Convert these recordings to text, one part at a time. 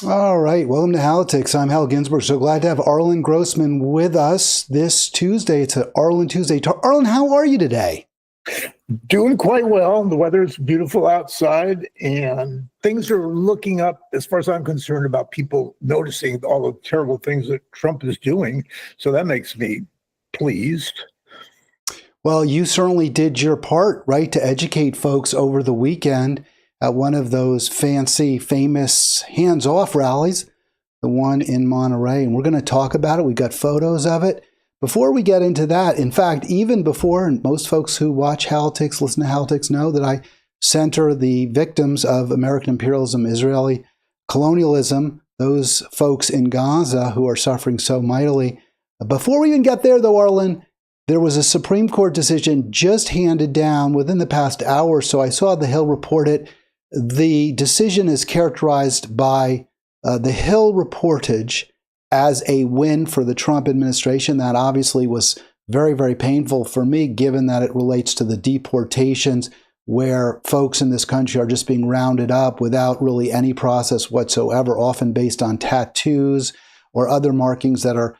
All right. Welcome to Halitics. I'm Hal Ginsberg. So glad to have Arlen Grossman with us this Tuesday. It's an Arlen Tuesday. Arlen, how are you today? Doing quite well. The weather's beautiful outside, and things are looking up, as far as I'm concerned, about people noticing all the terrible things that Trump is doing. So that makes me pleased. Well, you certainly did your part, right, to educate folks over the weekend at one of those fancy, famous hands-off rallies, the one in Monterey. And we're going to talk about it. We've got photos of it. Before we get into that, in fact, even before, and most folks who watch Halitics, listen to Halitics, know that I center the victims of American imperialism, Israeli colonialism, those folks in Gaza who are suffering so mightily. Before we even get there, though, Arlen, there was a Supreme Court decision just handed down within the past hour or so. I saw The Hill report it. The decision is characterized by The Hill reportage as a win for the Trump administration. That obviously was very, very painful for me, given that it relates to the deportations where folks in this country are just being rounded up without really any process whatsoever, often based on tattoos or other markings that are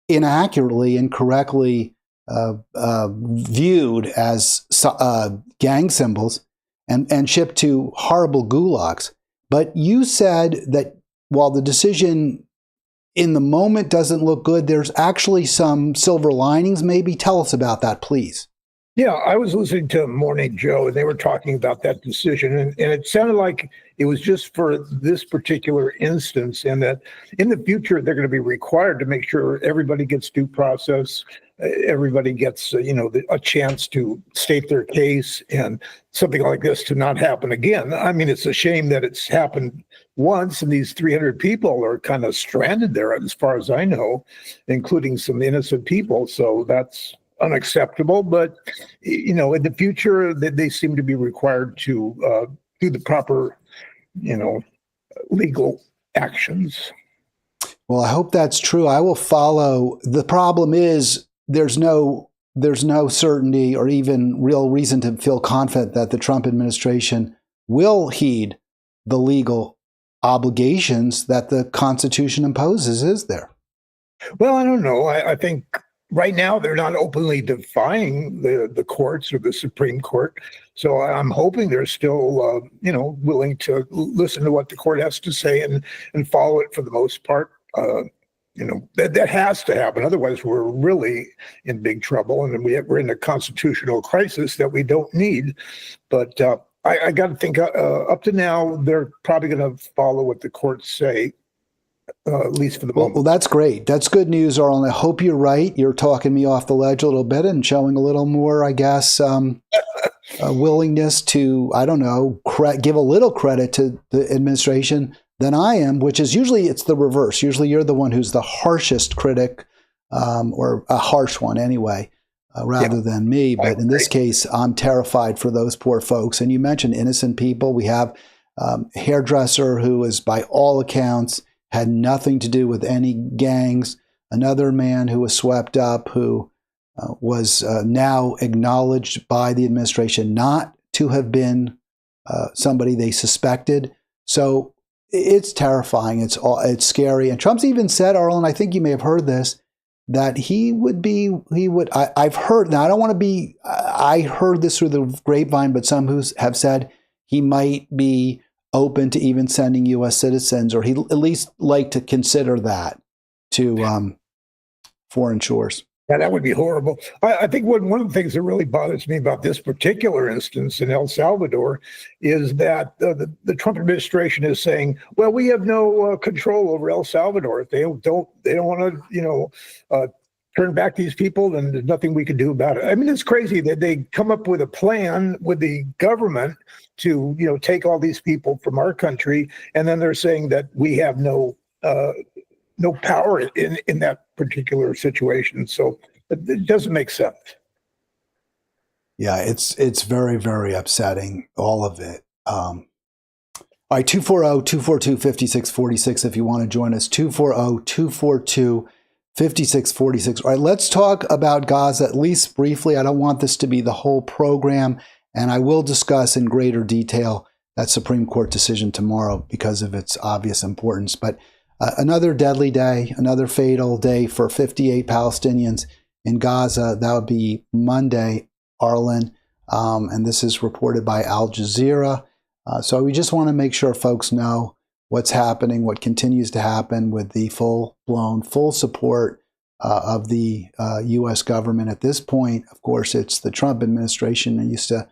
inaccurately, incorrectly viewed as gang symbols and shipped to horrible gulags. But you said that while the decision in the moment doesn't look good, there's actually some silver linings. Maybe tell us about that, please. Yeah, I was listening to Morning Joe, and they were talking about that decision, and it sounded like it was just for this particular instance, and that in the future, they're going to be required to make sure everybody gets due process, everybody gets, a chance to state their case, and something like this to not happen again. I mean, it's a shame that it's happened once, and these 300 people are kind of stranded there, as far as I know, including some innocent people. So that's unacceptable. But, in the future, they seem to be required to do the proper, legal actions. Well, I hope that's true. I will follow. The problem is there's no certainty or even real reason to feel confident that the Trump administration will heed the legal obligations that the Constitution imposes, is there? Well, I don't know. I think right now they're not openly defying the courts or the Supreme Court. So I'm hoping they're still, willing to listen to what the court has to say and follow it for the most part. That has to happen. Otherwise, we're really in big trouble, and we're in a constitutional crisis that we don't need. But I got to think up to now, they're probably going to follow what the courts say, at least for the moment. Well, that's great. That's good news, Arlen. I hope you're right. You're talking me off the ledge a little bit and showing a little more, I guess, a willingness to, I don't know, give a little credit to the administration than I am, which is usually it's the reverse. Usually you're the one who's the harshest critic, or a harsh one anyway, rather than me. But in this case, I'm terrified for those poor folks. And you mentioned innocent people. We have a hairdresser who is, by all accounts, had nothing to do with any gangs. Another man who was swept up, who was now acknowledged by the administration not to have been somebody they suspected. So it's terrifying. It's scary. And Trump's even said, Arlen, I think you may have heard this, that I've heard, now I don't want to be, I heard this through the grapevine, but some who have said he might be open to even sending U.S. citizens, or he'd at least like to consider that to foreign shores. Yeah, that would be horrible. I think one of the things that really bothers me about this particular instance in El Salvador is that the Trump administration is saying, well, we have no control over El Salvador. If they don't want to, turn back these people, then there's nothing we can do about it. I mean, it's crazy that they come up with a plan with the government to, take all these people from our country, and then they're saying that we have no power in that particular situation. So it doesn't make sense. Yeah, it's very, very upsetting, all of it. All right, 240-242-5646 if you want to join us, 240-242-5646. All right, let's talk about Gaza, at least briefly. I don't want this to be the whole program, and I will discuss in greater detail that Supreme Court decision tomorrow because of its obvious importance. But another deadly day, another fatal day for 58 Palestinians in Gaza. That would be Monday, Arlen, and this is reported by Al Jazeera. So we just want to make sure folks know what's happening, what continues to happen with the full-blown, full support of the U.S. government. At this point, of course, it's the Trump administration that used to,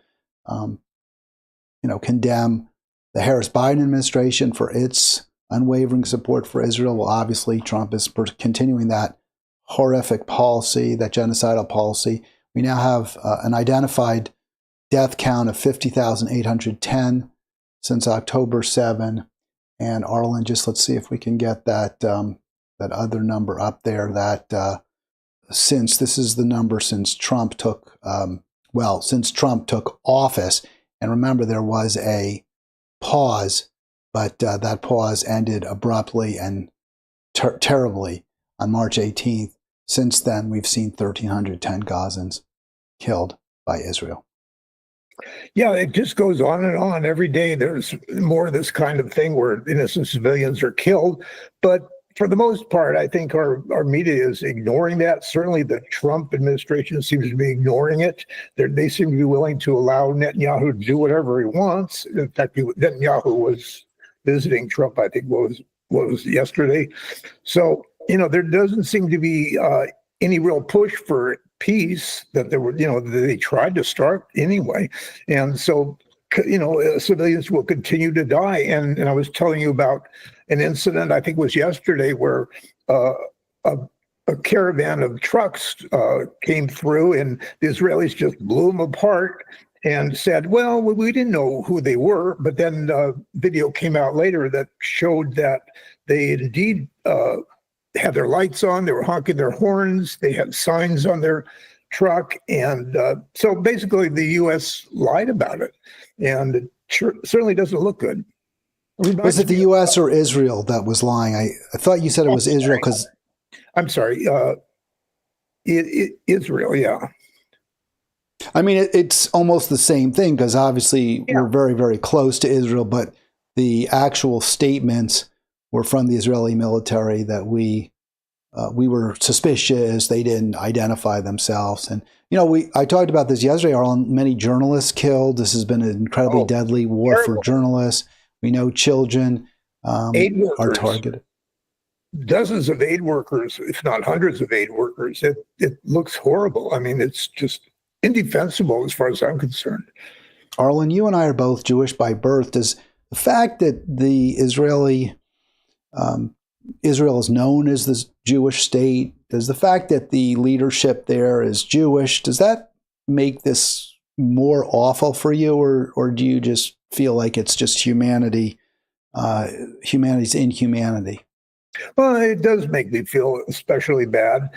condemn the Harris-Biden administration for its unwavering support for Israel. Well, obviously, Trump is continuing that horrific policy, that genocidal policy. We now have an identified death count of 50,810 since October 7. And Arlen, let's see if we can get that that other number up there. That since this is the number since Trump took since Trump took office, and remember there was a pause, but that pause ended abruptly and terribly on March 18th. Since then, we've seen 1,310 Gazans killed by Israel. Yeah, it just goes on and on. Every day there's more of this kind of thing where innocent civilians are killed. But for the most part, I think our media is ignoring that. Certainly the Trump administration seems to be ignoring it. They seem to be willing to allow Netanyahu to do whatever he wants. In fact, Netanyahu was visiting Trump, I think, what was yesterday. So, there doesn't seem to be any real push for peace that they tried to start anyway. And so, civilians will continue to die. And I was telling you about an incident, I think it was yesterday, where a caravan of trucks came through and the Israelis just blew them apart and said, well, we didn't know who they were. But then video came out later that showed that they indeed had their lights on, they were honking their horns, they had signs on their truck. And so basically the U.S. lied about it. And it certainly doesn't look good. Was it the U.S. or Israel that was lying? I thought you said it was Israel because... I'm sorry. Israel, yeah. I mean, it's almost the same thing because obviously we're very, very close to Israel, but the actual statements were from the Israeli military that we were suspicious. They didn't identify themselves. And, I talked about this yesterday, Arlen. Many journalists killed. This has been an incredibly deadly war terrible. For journalists. We know children are targeted. Dozens of aid workers, if not hundreds of aid workers. It looks horrible. I mean, it's just indefensible as far as I'm concerned. Arlen, you and I are both Jewish by birth. Does the fact that the Israel is known as this Jewish state, does the fact that the leadership there is Jewish, does that make this more awful for you, or do you just feel like it's just humanity's inhumanity? Well, it does make me feel especially bad.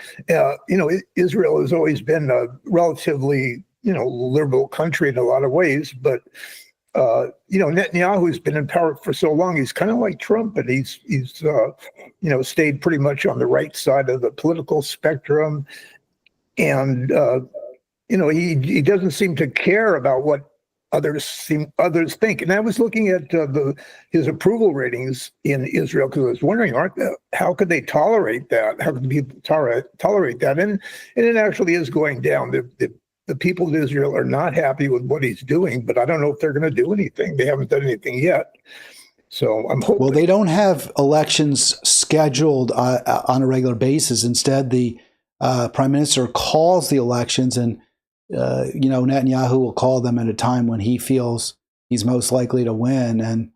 Israel has always been a relatively, liberal country in a lot of ways, but Netanyahu's been in power for so long. He's kind of like Trump, and he's stayed pretty much on the right side of the political spectrum. And, he doesn't seem to care about what others think. And I was looking at his approval ratings in Israel because I was wondering, how could they tolerate that? How could people tolerate that? And it actually is going down. The people of Israel are not happy with what he's doing, but I don't know if they're going to do anything. They haven't done anything yet. So I'm hoping. Well, they don't have elections scheduled on a regular basis. Instead, the prime minister calls the elections, and Netanyahu will call them at a time when he feels he's most likely to win. And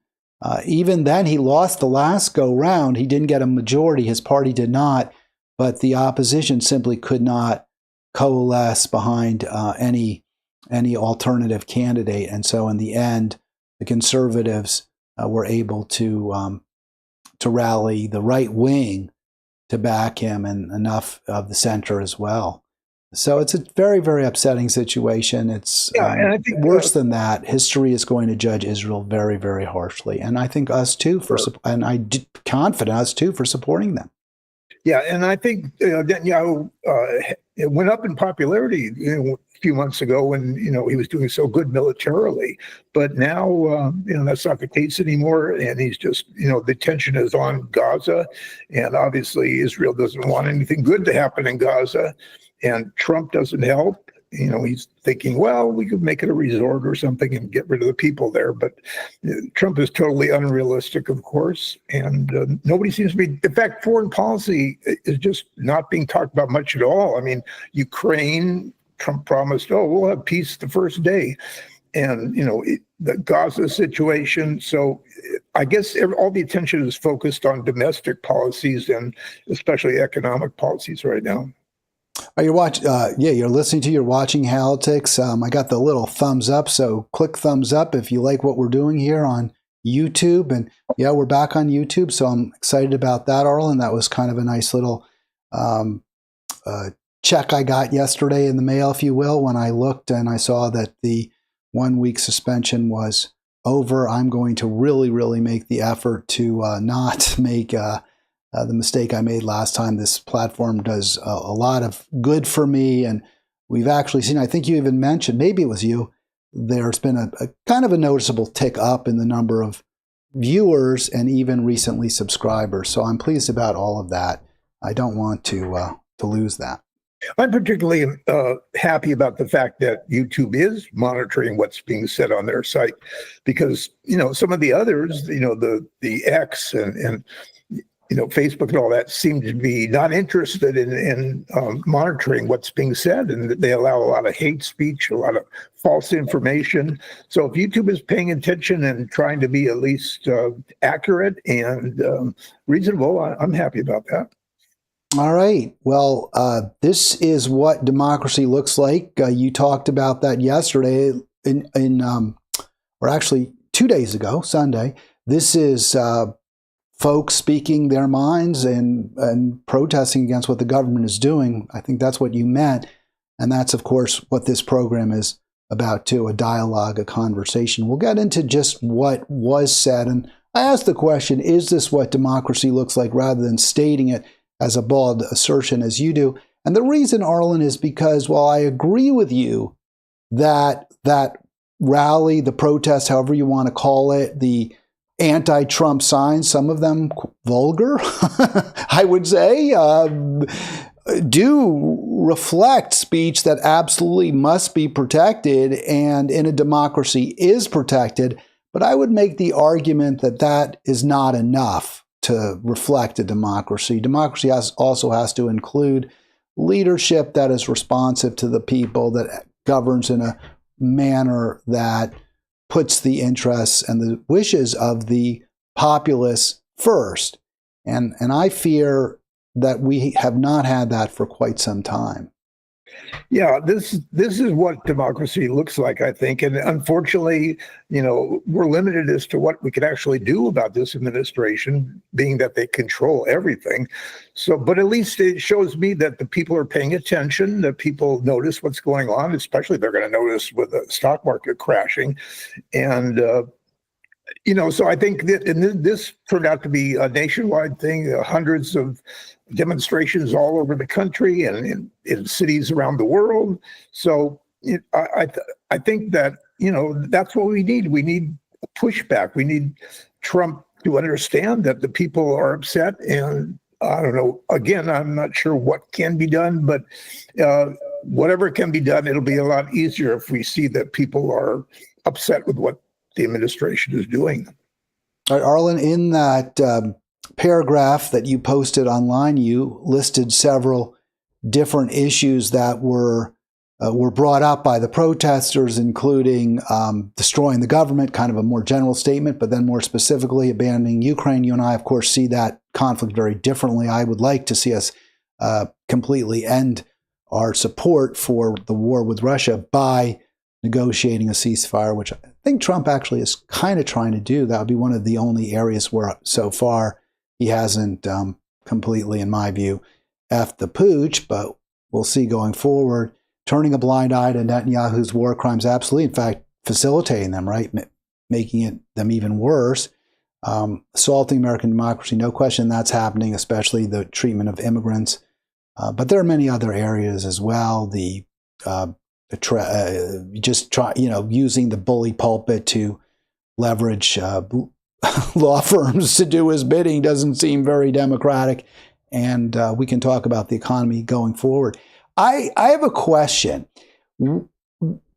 even then, he lost the last go round. He didn't get a majority. His party did not, but the opposition simply could not coalesce behind any alternative candidate. And so in the end, the conservatives were able to rally the right wing to back him, and enough of the center as well. So it's a very, very upsetting situation. It's and I think, worse than that. History is going to judge Israel very, very harshly. And I think us too, confident us too for supporting them. Yeah, and I think Netanyahu it went up in popularity, a few months ago when, he was doing so good militarily. But now, that's not the case anymore. And he's just, the tension is on Gaza. And obviously, Israel doesn't want anything good to happen in Gaza. And Trump doesn't help. He's thinking, well, we could make it a resort or something and get rid of the people there. But Trump is totally unrealistic, of course. And nobody seems to be, in fact, foreign policy is just not being talked about much at all. I mean, Ukraine, Trump promised, we'll have peace the first day. And, the Gaza situation. So I guess all the attention is focused on domestic policies and especially economic policies right now. You're you're listening to, you're watching Halitics. I got the little thumbs up, so click thumbs up if you like what we're doing here on YouTube. And yeah, we're back on YouTube, so I'm excited about that, Arlen. That was kind of a nice little check I got yesterday in the mail, if you will, when I looked and I saw that the 1 week suspension was over. I'm going to really, really make the effort to not make the mistake I made last time. This platform does a lot of good for me. And we've actually seen, I think you even mentioned, maybe it was you, there's been a kind of a noticeable tick up in the number of viewers and even recently subscribers. So I'm pleased about all of that. I don't want to lose that. I'm particularly happy about the fact that YouTube is monitoring what's being said on their site, because, some of the others, the X and Facebook and all that seem to be not interested in monitoring what's being said, and they allow a lot of hate speech, a lot of false information. So if YouTube is paying attention and trying to be at least accurate and reasonable, I'm happy about that. All right. Well, this is what democracy looks like. You talked about that yesterday or actually 2 days ago, Sunday. This is folks speaking their minds and protesting against what the government is doing. I think that's what you meant. And that's, of course, what this program is about, too, a dialogue, a conversation. We'll get into just what was said. And I asked the question, is this what democracy looks like, rather than stating it as a bald assertion as you do. And the reason, Arlen, is because while I agree with you that that rally, the protest, however you want to call it, the anti-Trump signs, some of them vulgar, I would say, do reflect speech that absolutely must be protected and in a democracy is protected. But I would make the argument that that is not enough to reflect a democracy. Democracy also has to include leadership that is responsive to the people, that governs in a manner that puts the interests and the wishes of the populace first. And I fear that we have not had that for quite some time. Yeah, this is what democracy looks like, I think. And unfortunately, we're limited as to what we could actually do about this administration, being that they control everything. So, but at least it shows me that the people are paying attention, that people notice what's going on, especially they're going to notice with the stock market crashing. And, so I think that this turned out to be a nationwide thing, hundreds of demonstrations all over the country and in cities around the world. So I think that, that's what we need. We need pushback. We need Trump to understand that the people are upset. And I don't know, again, I'm not sure what can be done, but whatever can be done, it'll be a lot easier if we see that people are upset with what the administration is doing. All right, Arlen, in that paragraph that you posted online, you listed several different issues that were brought up by the protesters, including destroying the government, kind of a more general statement, but then more specifically abandoning Ukraine. You and I, of course, see that conflict very differently. I would like to see us completely end our support for the war with Russia by negotiating a ceasefire, which I think Trump actually is kind of trying to do. That would be one of the only areas where so far he hasn't completely, in my view, effed the pooch, but we'll see going forward. Turning a blind eye to Netanyahu's war crimes, absolutely. In fact, facilitating them, right? Making them even worse. Assaulting American democracy, no question that's happening, especially the treatment of immigrants But there are many other areas as well. Using the bully pulpit to leverage law firms to do his bidding doesn't seem very democratic. And we can talk about the economy going forward. I have a question.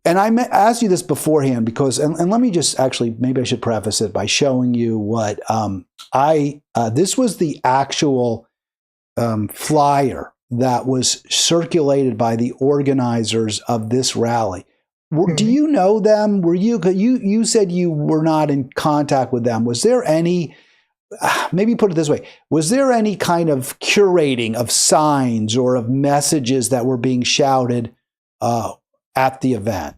And I asked you this beforehand because, and let me just actually, maybe I should preface it by showing you what this was the actual flyer that was circulated by the organizers of this rally. Do you know them? You said you were not in contact with them. Was there any, maybe put it this way, was there any kind of curating of signs or of messages that were being shouted at the event?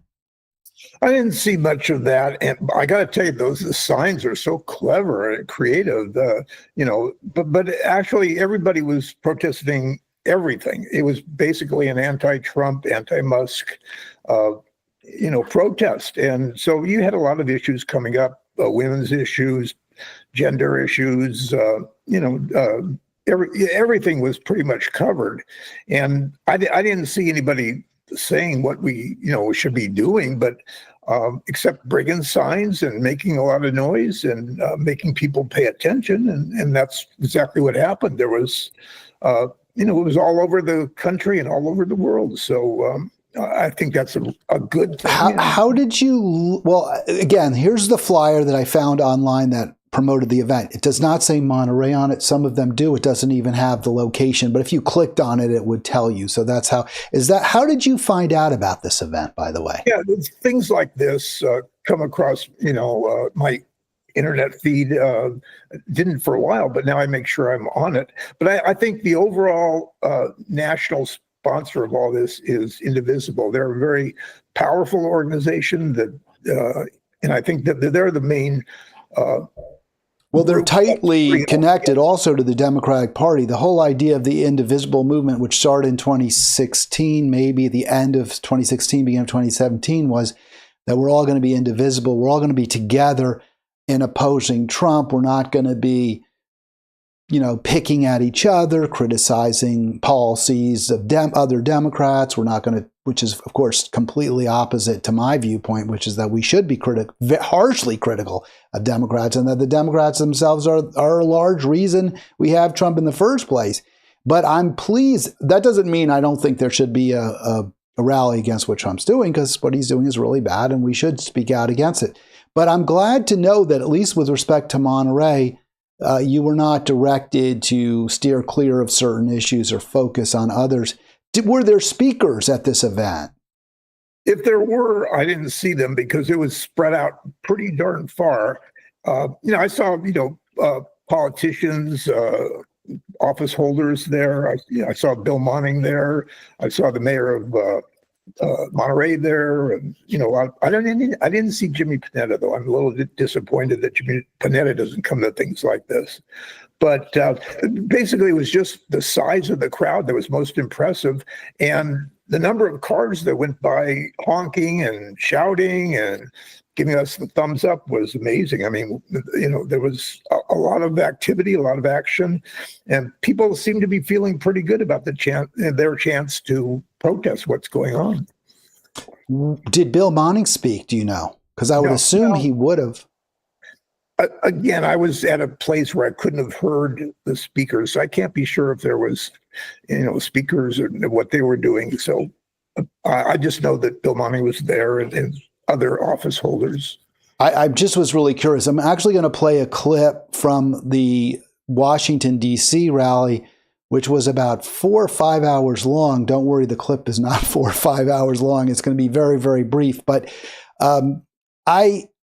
I didn't see much of that, and I got to tell you, the signs are so clever and creative. But actually, everybody was protesting everything. It was basically an anti-Trump, anti-Musk, protest, and so you had a lot of issues coming up: women's issues, gender issues. Everything was pretty much covered, and I didn't see anybody saying what we should be doing, but except bringing signs and making a lot of noise and making people pay attention, and that's exactly what happened. There was it was all over the country and all over the world. So I think that's a good thing. How did you? Well, again, here's the flyer that I found online that promoted the event. It does not say Monterey on it. Some of them do. It doesn't even have the location, but if you clicked on it, it would tell you. So that's how did you find out about this event, by the way? Yeah, things like this come across, my internet feed. Didn't for a while, but now I make sure I'm on it. But I think the overall national sponsor of all this is Indivisible. They're a very powerful organization and I think that they're the main well, they're tightly connected also to the Democratic Party. The whole idea of the Indivisible movement, which started in 2016, maybe the end of 2016, beginning of 2017, was that we're all going to be indivisible. We're all going to be together in opposing Trump. We're not going to be, picking at each other, criticizing policies of other Democrats. We're not going to, which is, of course, completely opposite to my viewpoint, which is that we should be harshly critical of Democrats, and that the Democrats themselves are a large reason we have Trump in the first place. But I'm pleased. That doesn't mean I don't think there should be a rally against what Trump's doing, because what he's doing is really bad, and we should speak out against it. But I'm glad to know that, at least with respect to Monterey, you were not directed to steer clear of certain issues or focus on others. Were there speakers at this event? If there were, I didn't see them because it was spread out pretty darn far. I saw, politicians, office holders there. I saw Bill Monning there. I saw the mayor of Monterey there. And, I didn't see Jimmy Panetta, though. I'm a little bit disappointed that Jimmy Panetta doesn't come to things like this. But basically, it was just the size of the crowd that was most impressive. And the number of cars that went by honking and shouting and giving us the thumbs up was amazing. I mean, there was a lot of activity, a lot of action, and people seem to be feeling pretty good about their chance to protest what's going on. Did Bill Monning speak? Do you know? Because I would assume he would have. Again, I was at a place where I couldn't have heard the speakers. So I can't be sure if there was, speakers or what they were doing. So I just know that Bill Monning was there and other office holders. I just was really curious. I'm actually going to play a clip from the Washington, D.C. rally, which was about 4 or 5 hours long. Don't worry, the clip is not 4 or 5 hours long. It's going to be very, very brief. But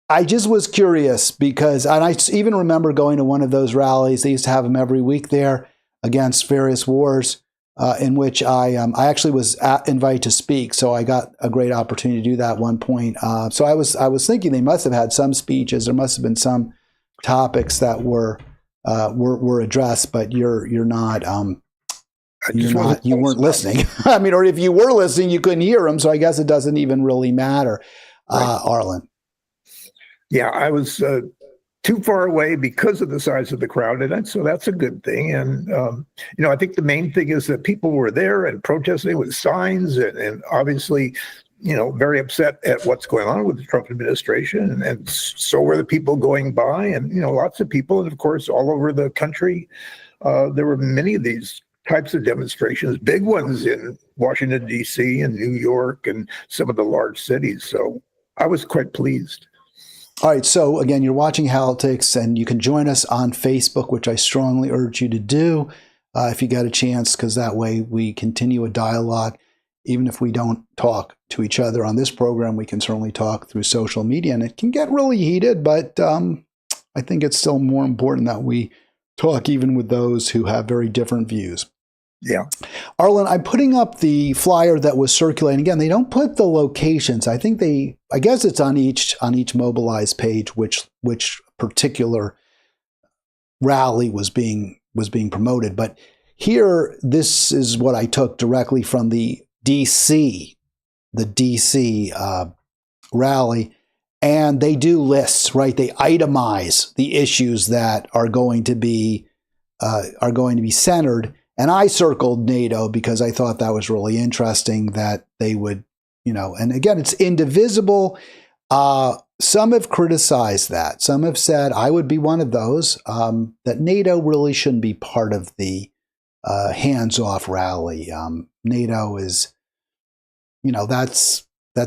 I just was curious because, and I even remember going to one of those rallies. They used to have them every week there against various wars, in which I actually was invited to speak. So I got a great opportunity to do that at one point. So I was thinking they must have had some speeches. There must have been some topics that were addressed, but you're not. You weren't listening. I mean, or if you were listening, you couldn't hear them. So I guess it doesn't even really matter. Right. Arlen. Yeah, I was too far away because of the size of the crowd, and so that's a good thing. And I think the main thing is that people were there and protesting with signs, and obviously, very upset at what's going on with the Trump administration, and so were the people going by, and lots of people, and of course, all over the country, there were many of these types of demonstrations, big ones in Washington, D.C. and New York and some of the large cities. So I was quite pleased. All right. So again, you're watching Halitics, and you can join us on Facebook, which I strongly urge you to do if you got a chance, because that way we continue a dialogue. Even if we don't talk to each other on this program, we can certainly talk through social media, and it can get really heated, but I think it's still more important that we talk even with those who have very different views. Yeah. Arlen, I'm putting up the flyer that was circulating. Again, they don't put the locations. I guess it's on each Mobilize page, which particular rally was being promoted. But here, this is what I took directly from the DC rally. And they do lists, right? They itemize the issues that are going to be centered. And I circled NATO because I thought that was really interesting that they would, and again, it's indivisible. Some have criticized that. Some have said, I would be one of those, that NATO really shouldn't be part of the hands-off rally. NATO is, that's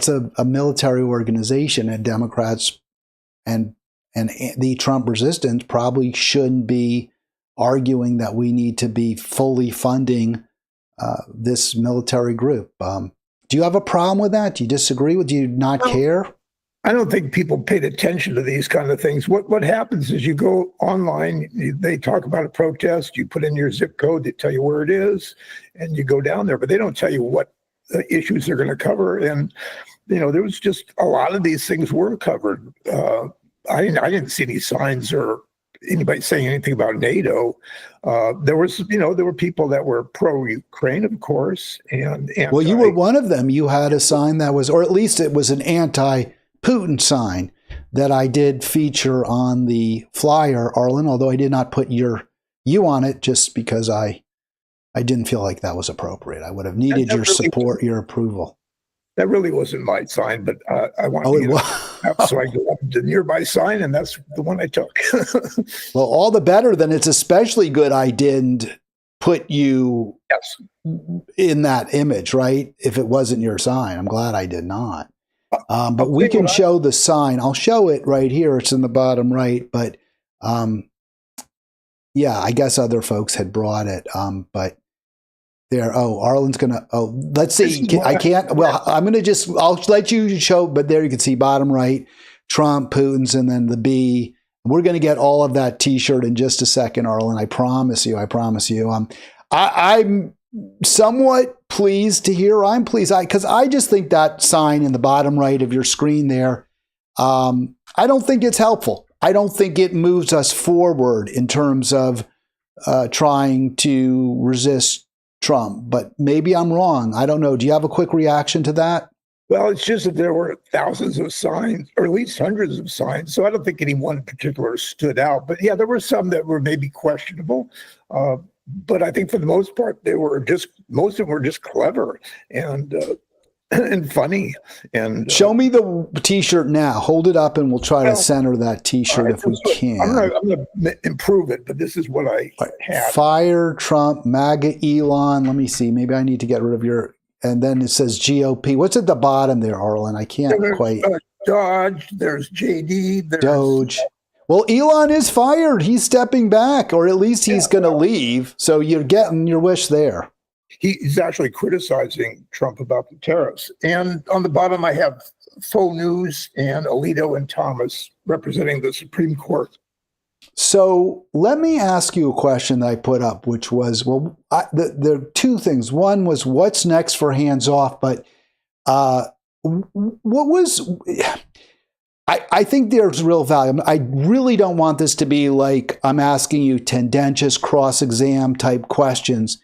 a military organization, and Democrats and the Trump resistance probably shouldn't be arguing that we need to be fully funding this military group. Do you have a problem with that? Do you disagree with? Do you not care? I don't think people paid attention to these kind of things. What happens is you go online, they talk about a protest, you put in your zip code, they tell you where it is, and you go down there, but they don't tell you what issues they're going to cover. And, there was just a lot of these things were covered. I didn't see any signs or anybody saying anything about NATO. There were people that were pro-Ukraine, of course. And well, you were one of them. You had a sign that was, or at least it was an anti-Putin sign that I did feature on the flyer, Arlen, although I did not put you on it just because I didn't feel like that was appropriate. I would have needed your support, your approval. That really wasn't my sign, but I wanted to get up, so I go up to the nearby sign, and that's the one I took. Well, all the better. Then it's especially good I didn't put you in that image, right? If it wasn't your sign. I'm glad I did not. But we can show the sign. I'll show it right here. It's in the bottom right. But yeah, I guess other folks had brought it. But there. Oh, Arlen's gonna. Oh, let's see. I can't. Well, I'm gonna just. I'll let you show. But there you can see bottom right, Trump, Putin's, and then the B. We're gonna get all of that T-shirt in just a second, Arlen. I promise you. I promise you. I'm somewhat pleased to hear. I'm pleased because I just think that sign in the bottom right of your screen there. I don't think it's helpful. I don't think it moves us forward in terms of trying to resist Trump, but maybe I'm wrong. I don't know. Do you have a quick reaction to that? Well, it's just that there were thousands of signs, or at least hundreds of signs. So I don't think any one particular stood out. But yeah, there were some that were maybe questionable. But I think for the most part, most of them were just clever and funny. And show me the T-shirt now. Hold it up, and we'll try to center that T-shirt if we can. I'm going to improve it, but this is what I had. Fire Trump, MAGA Elon. Let me see. Maybe I need to get rid of your. And then it says GOP. What's at the bottom there, Arlen? I can't quite. Dodge. There's JD. There's Doge. Well, Elon is fired. He's stepping back, or at least he's going to leave. So you're getting your wish there. He's actually criticizing Trump about the tariffs. And on the bottom, I have Faux News and Alito and Thomas representing the Supreme Court. So let me ask you a question that I put up, which was, well, there are two things. One was what's next for hands off, but I think there's real value. I really don't want this to be like I'm asking you tendentious cross-exam type questions.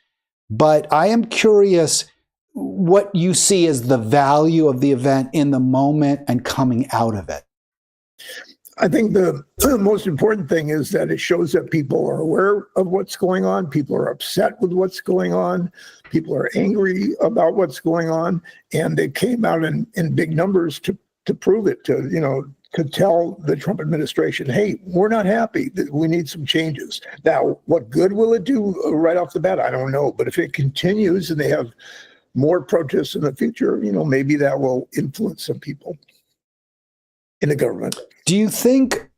But I am curious what you see as the value of the event in the moment and coming out of it. I think the most important thing is that it shows that people are aware of what's going on. People are upset with what's going on. People are angry about what's going on. And they came out in big numbers to prove it, to tell the Trump administration, hey, we're not happy. We need some changes. Now, what good will it do right off the bat? I don't know. But if it continues and they have more protests in the future, maybe that will influence some people in the government. Do you think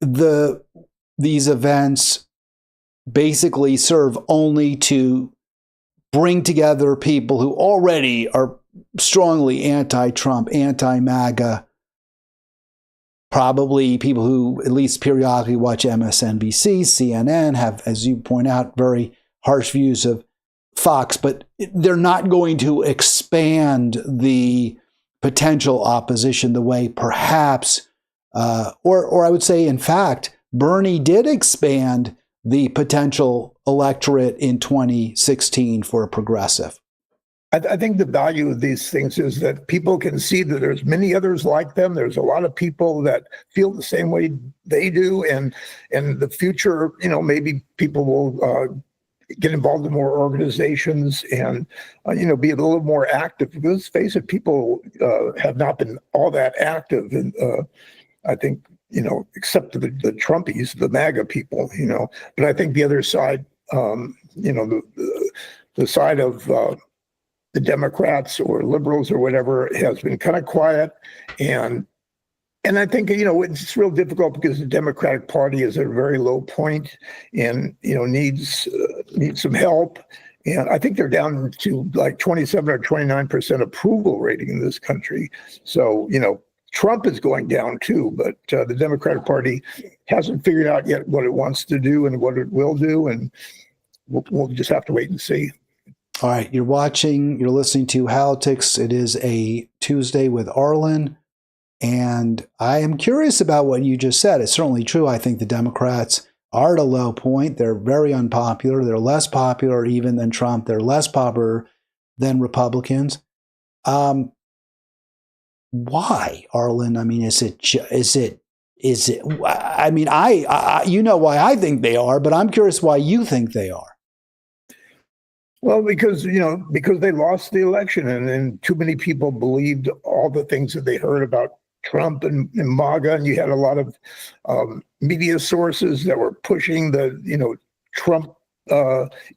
these events basically serve only to bring together people who already are strongly anti-Trump, anti-MAGA, probably people who at least periodically watch MSNBC, CNN, have, as you point out, very harsh views of Fox, but they're not going to expand the potential opposition the way perhaps, or I would say, in fact, Bernie did expand the potential electorate in 2016 for a progressive? I think the value of these things is that people can see that there's many others like them. There's a lot of people that feel the same way they do. And in the future, maybe people will get involved in more organizations and, be a little more active. Because let's face it, people have not been all that active. And I think, except the Trumpies, the MAGA people, but I think the other side, the side of the Democrats or liberals or whatever has been kind of quiet. And I think, it's real difficult because the Democratic Party is at a very low point and, needs some help. And I think they're down to like 27 or 29% approval rating in this country. So, Trump is going down too, but the Democratic Party hasn't figured out yet what it wants to do and what it will do. And we'll just have to wait and see. All right. You're listening to Halitics. It is a Tuesday with Arlen. And I am curious about what you just said. It's certainly true. I think the Democrats are at a low point. They're very unpopular. They're less popular even than Trump. They're less popular than Republicans. Why, Arlen? I mean, is it, I mean, I why I think they are, but I'm curious why you think they are. Well, because they lost the election and too many people believed all the things that they heard about Trump and MAGA, and you had a lot of media sources that were pushing the, Trump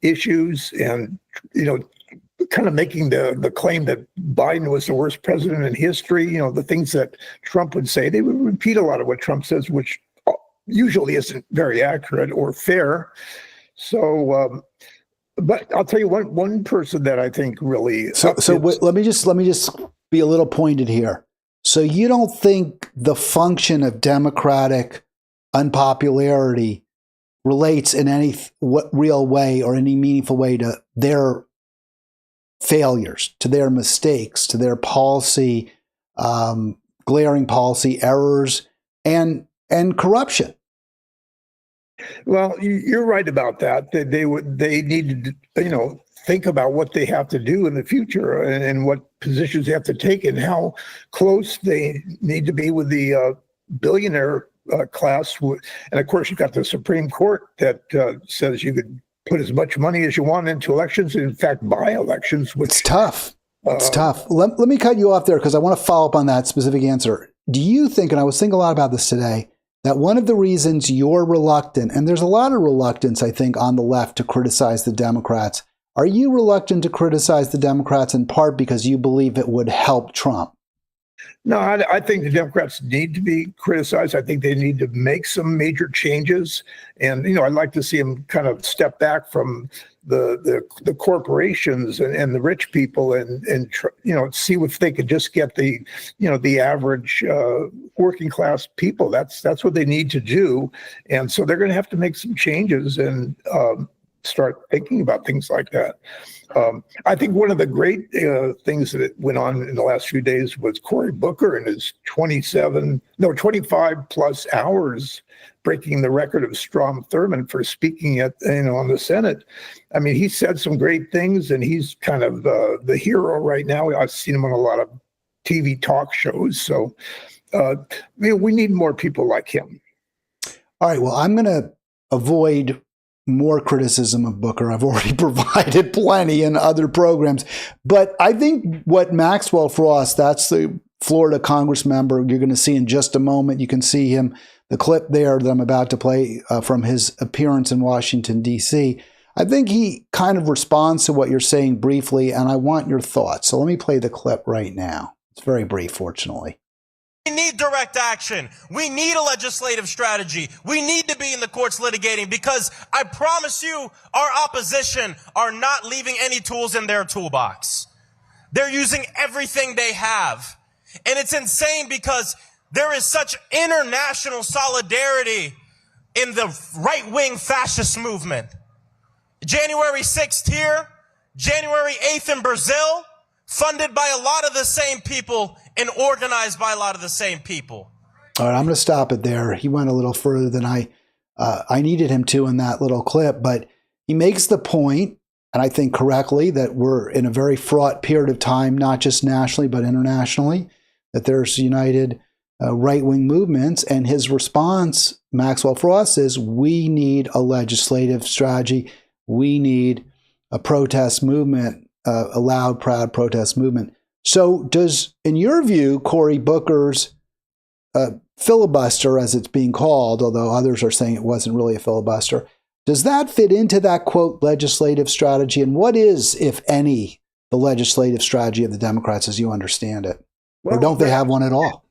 issues and, kind of making the claim that Biden was the worst president in history. The things that Trump would say, they would repeat a lot of what Trump says, which usually isn't very accurate or fair. So, but I'll tell you one person that I think really. Let me just be a little pointed here. So you don't think the function of Democratic unpopularity relates in any real way or any meaningful way to their failures, to their mistakes, to their policy, glaring policy errors, and corruption? Well, you're right about that. They need to, think about what they have to do in the future and what positions they have to take and how close they need to be with the billionaire class. And of course, you've got the Supreme Court that says you could put as much money as you want into elections, and in fact, buy elections. Which, it's tough. It's tough. Let me cut you off there because I want to follow up on that specific answer. Do you think, and I was thinking a lot about this today, that one of the reasons you're reluctant, and there's a lot of reluctance, I think, on the left to criticize the Democrats, are you reluctant to criticize the Democrats in part because you believe it would help Trump? No, I think the Democrats need to be criticized. I think they need to make some major changes. And, I'd like to see them kind of step back from the corporations and the rich people and see if they could just get the average working class people. That's what they need to do. And so they're going to have to make some changes and start thinking about things like that. I think one of the great things that went on in the last few days was Cory Booker and his 25 plus hours breaking the record of Strom Thurmond for speaking at, on the Senate. I mean, he said some great things and he's kind of the hero right now. I've seen him on a lot of TV talk shows. So we need more people like him. All right. Well, I'm going to avoid more criticism of Booker. I've already provided plenty in other programs. But I think what Maxwell Frost, that's the Florida Congress member, you're going to see in just a moment. You can see him, the clip there that I'm about to play from his appearance in Washington, D.C. I think he kind of responds to what you're saying briefly, and I want your thoughts. So let me play the clip right now. It's very brief, fortunately. We need direct action. We need a legislative strategy. We need to be in the courts litigating, because I promise you, our opposition are not leaving any tools in their toolbox. They're using everything they have. And it's insane because there is such international solidarity in the right-wing fascist movement. January 6th here, January 8th in Brazil, funded by a lot of the same people and organized by a lot of the same people. All right, I'm going to stop it there. He went a little further than I needed him to in that little clip, but he makes the point, and I think correctly, that we're in a very fraught period of time, not just nationally, but internationally, that there's united right-wing movements. And his response, Maxwell Frost, is we need a legislative strategy. We need a protest movement, a loud, proud protest movement. So does, in your view, Cory Booker's filibuster, as it's being called, although others are saying it wasn't really a filibuster, does that fit into that, quote, legislative strategy? And what is, if any, the legislative strategy of the Democrats as you understand it? Well, or don't they have one at all?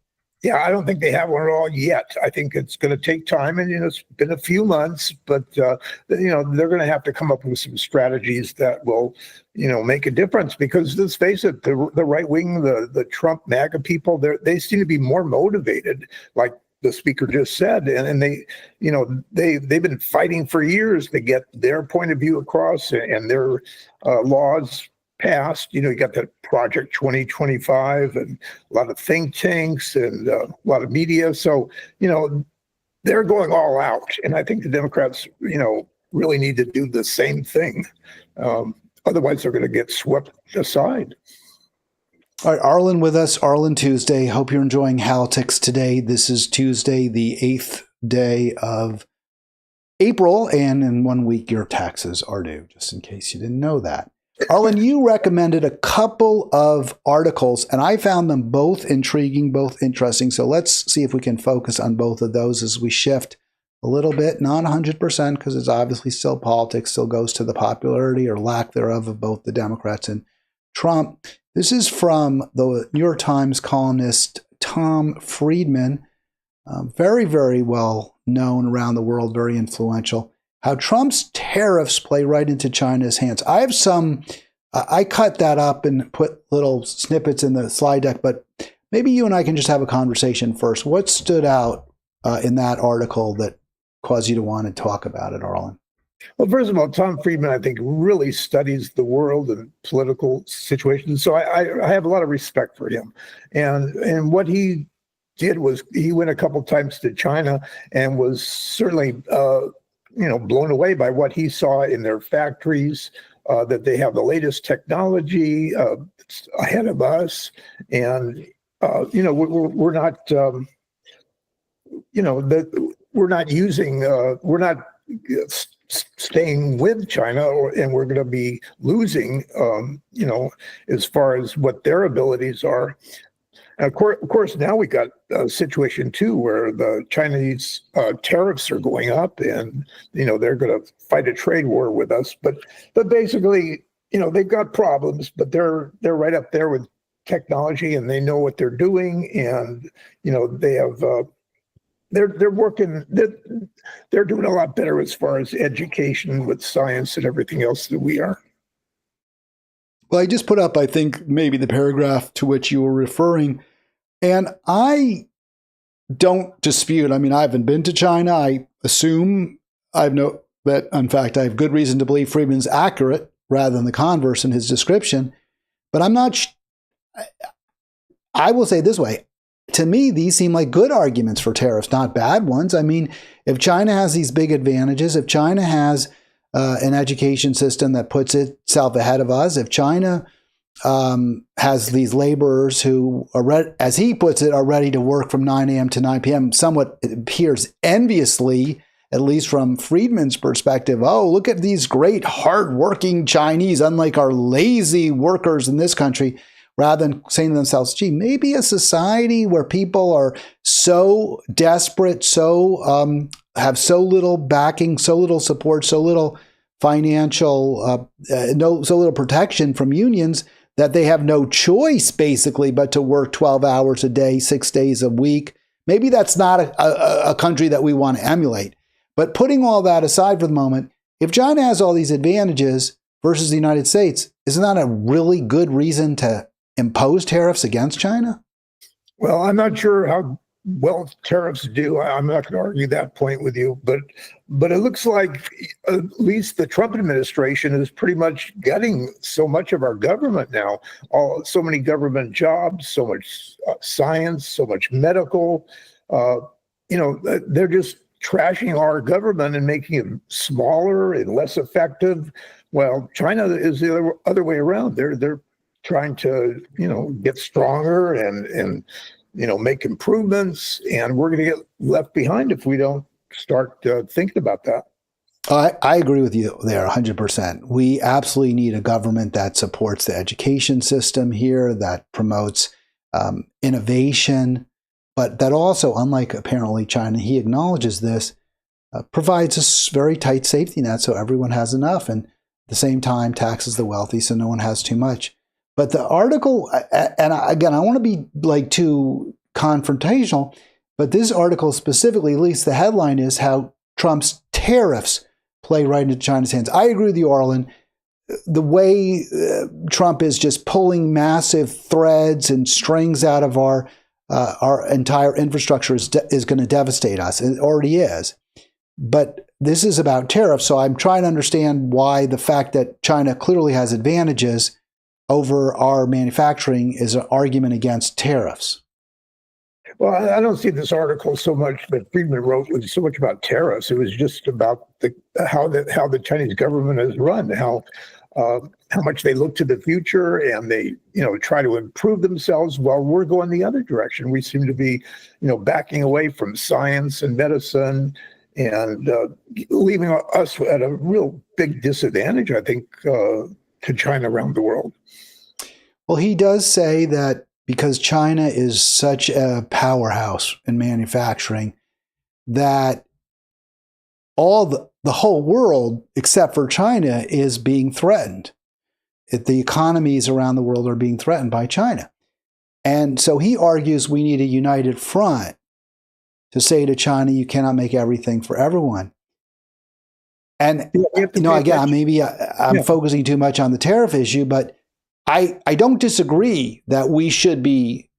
Yeah, I don't think they have one at all yet. I think it's going to take time, and it's been a few months, but they're going to have to come up with some strategies that will, make a difference. Because let's face it, the right wing, the Trump MAGA people, they seem to be more motivated, like the speaker just said, and they've been fighting for years to get their point of view across and their laws passed. You got that Project 2025 and a lot of think tanks and a lot of media. So, they're going all out. And I think the Democrats, really need to do the same thing. Otherwise, they're going to get swept aside. All right, Arlen with us, Arlen Tuesday. Hope you're enjoying Halitics today. This is Tuesday, the 8th day of April, and in 1 week your taxes are due, just in case you didn't know that. Arlen, you recommended a couple of articles, and I found them both intriguing, both interesting. So let's see if we can focus on both of those as we shift a little bit, not 100%, because it's obviously still politics, still goes to the popularity or lack thereof of both the Democrats and Trump. This is from the New York Times columnist Tom Friedman, very, very well known around the world, very influential. How Trump's tariffs play right into China's hands. I have some, I cut that up and put little snippets in the slide deck, but maybe you and I can just have a conversation first. What stood out in that article that caused you to want to talk about it, Arlen? Well, first of all, Tom Friedman, I think, really studies the world and political situations. So I have a lot of respect for him. And what he did was he went a couple times to China and was certainly blown away by what he saw in their factories, that they have the latest technology ahead of us. And, we're not staying with China, and we're going to be losing, as far as what their abilities are. And of course, now we got a situation too where the Chinese tariffs are going up, and they're going to fight a trade war with us. But basically, they've got problems, but they're right up there with technology, and they know what they're doing, and they have. They're working. They're doing a lot better as far as education with science and everything else than we are. Well, I just put up, I think, maybe the paragraph to which you were referring, and I don't dispute. I mean, I haven't been to China. I assume I know that, in fact, I have good reason to believe Friedman's accurate rather than the converse in his description. But I'm not. I will say this way. To me, these seem like good arguments for tariffs, not bad ones. I mean, if China has these big advantages, if China has an education system that puts itself ahead of us, if China has these laborers who are, as he puts it, are ready to work from 9 a.m. to 9 p.m. Somewhat it appears enviously, at least from Friedman's perspective. Oh, look at these great hardworking Chinese, unlike our lazy workers in this country, rather than saying to themselves, gee, maybe a society where people are so desperate, so have so little backing, so little support, so little financial, so little protection from unions, that they have no choice basically but to work 12 hours a day, 6 days a week. Maybe that's not a country that we want to emulate. But putting all that aside for the moment, if China has all these advantages versus the United States, isn't that a really good reason to impose tariffs against China? Well, I'm not sure how well tariffs do. I'm not going to argue that point with you, but it looks like at least the Trump administration is pretty much gutting so much of our government now. So many government jobs, so much science, so much medical. They're just trashing our government and making it smaller and less effective. Well, China is the other way around. They're trying to get stronger and make improvements, and we're going to get left behind if we don't start thinking about that. I agree with you there 100%. We absolutely need a government that supports the education system here, that promotes innovation, but that also, unlike apparently China, he acknowledges this, provides a very tight safety net so everyone has enough, and at the same time taxes the wealthy so no one has too much. But the article, and again, I want to be like too confrontational, but this article specifically, at least the headline is how Trump's tariffs play right into China's hands. I agree with you, Arlen. The way Trump is just pulling massive threads and strings out of our entire infrastructure is going to devastate us. It already is. But this is about tariffs, so I'm trying to understand why the fact that China clearly has advantages over our manufacturing is an argument against tariffs. Well, I don't see this article so much that Friedman wrote was so much about tariffs. It was just about how the Chinese government is run, how much they look to the future and they try to improve themselves while we're going the other direction. We seem to be backing away from science and medicine and leaving us at a real big disadvantage, I think, to China around the world. Well, he does say that because China is such a powerhouse in manufacturing, that the whole world, except for China, is being threatened. The economies around the world are being threatened by China. And so he argues we need a united front to say to China, you cannot make everything for everyone. And, again, maybe I'm focusing too much on the tariff issue, but I don't disagree that we should be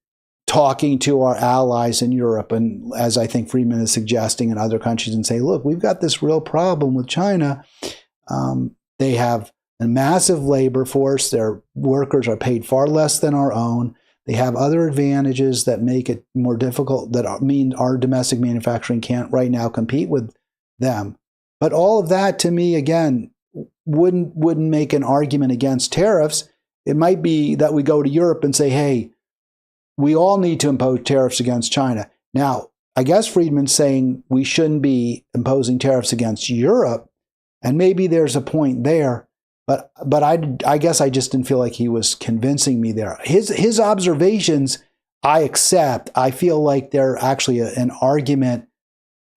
talking to our allies in Europe, and as I think Friedman is suggesting, in other countries, and say, look, we've got this real problem with China. They have a massive labor force. Their workers are paid far less than our own. They have other advantages that make it more difficult, that mean our domestic manufacturing can't right now compete with them. But all of that, to me, again, wouldn't make an argument against tariffs. It might be that we go to Europe and say, hey, we all need to impose tariffs against China. Now, I guess Friedman's saying we shouldn't be imposing tariffs against Europe, and maybe there's a point there. But I guess I just didn't feel like he was convincing me there. His observations, I accept. I feel like they're actually an argument.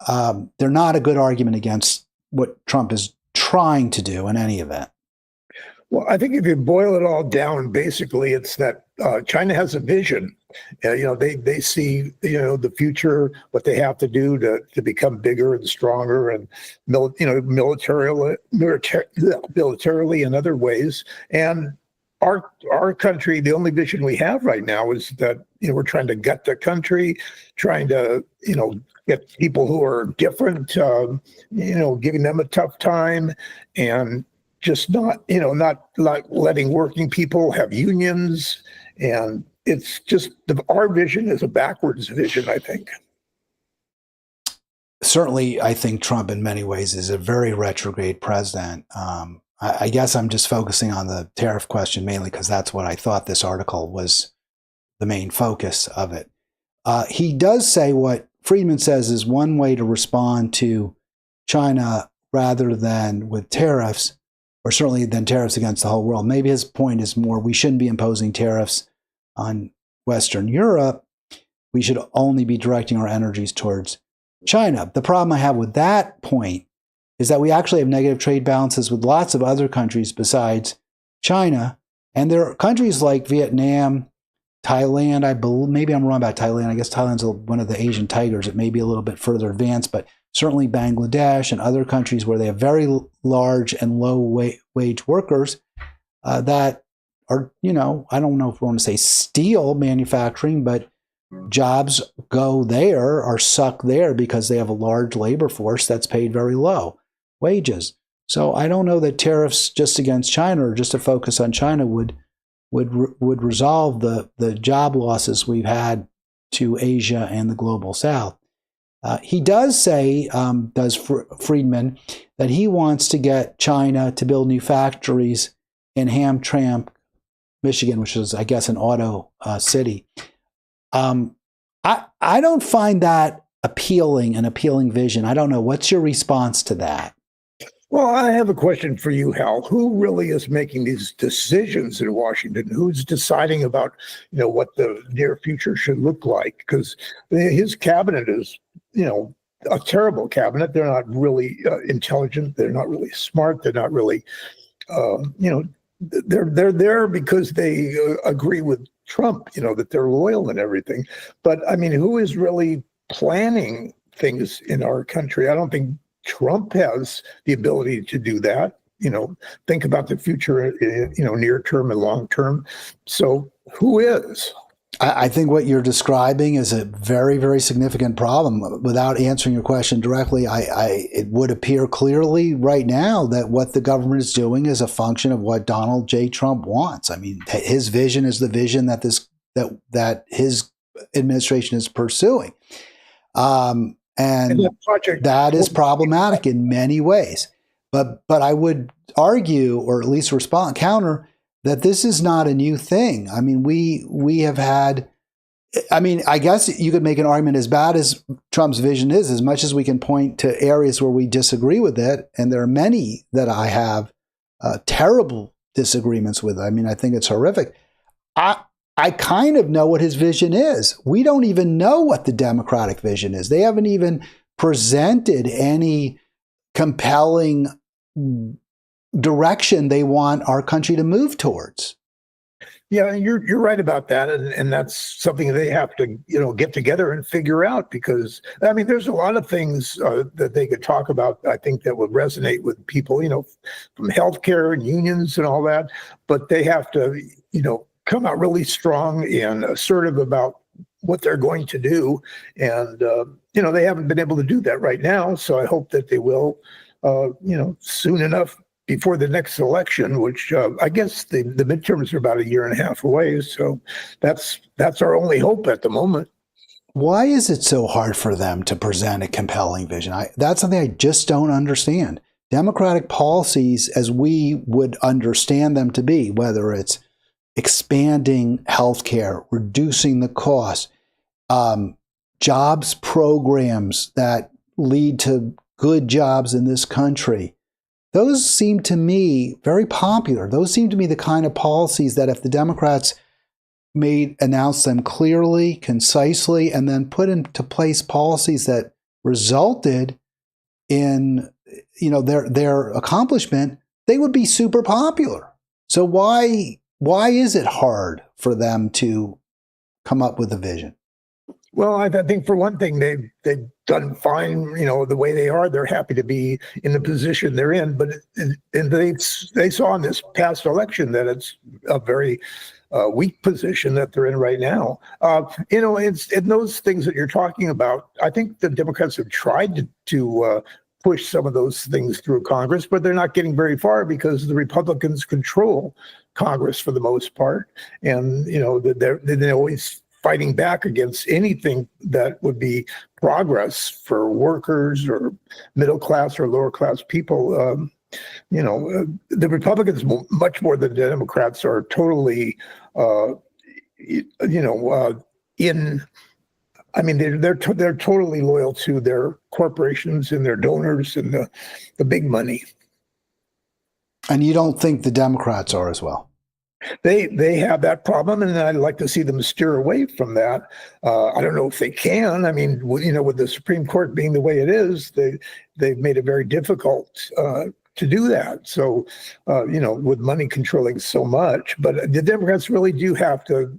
They're not a good argument against what Trump is trying to do in any event. Well, I think if you boil it all down, basically, it's that China has a vision. They see the future, what they have to do to become bigger and stronger, and militarily in other ways. And our country, the only vision we have right now is that we're trying to gut the country, trying to get people who are different, giving them a tough time, and just not letting working people have unions. And it's just our vision is a backwards vision, I think. Certainly, I think Trump in many ways is a very retrograde president. I guess I'm just focusing on the tariff question mainly because that's what I thought this article was the main focus of it. He does say what Friedman says is one way to respond to China rather than with tariffs, or certainly than tariffs against the whole world. Maybe his point is more we shouldn't be imposing tariffs on Western Europe. We should only be directing our energies towards China. The problem I have with that point is that we actually have negative trade balances with lots of other countries besides China. And there are countries like Vietnam, Thailand, I believe, maybe I'm wrong about Thailand. I guess Thailand's one of the Asian tigers. It may be a little bit further advanced, but certainly Bangladesh and other countries where they have very large and low wage workers that are, I don't know if we want to say steel manufacturing, but jobs go there or suck there because they have a large labor force that's paid very low wages. So I don't know that tariffs just against China or just a focus on China would resolve the job losses we've had to Asia and the global South. He does say, Friedman, that he wants to get China to build new factories in Hamtramck, Michigan, which is, I guess, an auto city. I don't find that an appealing vision. I don't know. What's your response to that? Well, I have a question for you, Hal. Who really is making these decisions in Washington? Who's deciding about, what the near future should look like? Because his cabinet is, a terrible cabinet. They're not really intelligent. They're not really smart. They're not really, they're there because they agree with Trump, that they're loyal and everything. But I mean, who is really planning things in our country? I don't think Trump has the ability to do that, think about the future, near term and long term. So who is? I think what you're describing is a very, very significant problem. Without answering your question directly, it would appear clearly right now that what the government is doing is a function of what Donald J. Trump wants. I mean, his vision is the vision that that his administration is pursuing. And that is problematic in many ways. But I would argue, or at least counter, that this is not a new thing. I mean, we have had, I guess you could make an argument as bad as Trump's vision is, as much as we can point to areas where we disagree with it, and there are many that I have terrible disagreements with. I mean, I think it's horrific. I kind of know what his vision is. We don't even know what the Democratic vision is. They haven't even presented any compelling direction they want our country to move towards. Yeah, you're right about that, and that's something they have to get together and figure out, because I mean there's a lot of things that they could talk about, I think, that would resonate with people, from healthcare and unions and all that, but they have to come out really strong and assertive about what they're going to do, and they haven't been able to do that right now. So I hope that they will, soon enough, before the next election, which I guess the midterms are about a year and a half away. So that's our only hope at the moment. Why is it so hard for them to present a compelling vision? That's something I just don't understand. Democratic policies, as we would understand them to be, whether it's expanding healthcare, reducing the cost, jobs programs that lead to good jobs in this country, those seem to me very popular. Those seem to me the kind of policies that if the Democrats announce them clearly, concisely, and then put into place policies that resulted in their accomplishment, they would be super popular. So why is it hard for them to come up with a vision? Well, I think for one thing, they've done fine, the way they are. They're happy to be in the position they're in. But they saw in this past election that it's a very weak position that they're in right now. It's in those things that you're talking about. I think the Democrats have tried to push some of those things through Congress, but they're not getting very far because the Republicans control Congress for the most part, and they're always fighting back against anything that would be progress for workers or middle class or lower class people. the Republicans, much more than the Democrats, are totally, in. I mean, they're totally loyal to their corporations and their donors and the big money. And you don't think the Democrats are as well? They have that problem, and I'd like to see them steer away from that. I don't know if they can. I mean, with the Supreme Court being the way it is, they've made it very difficult to do that. So, with money controlling so much, but the Democrats really do have to,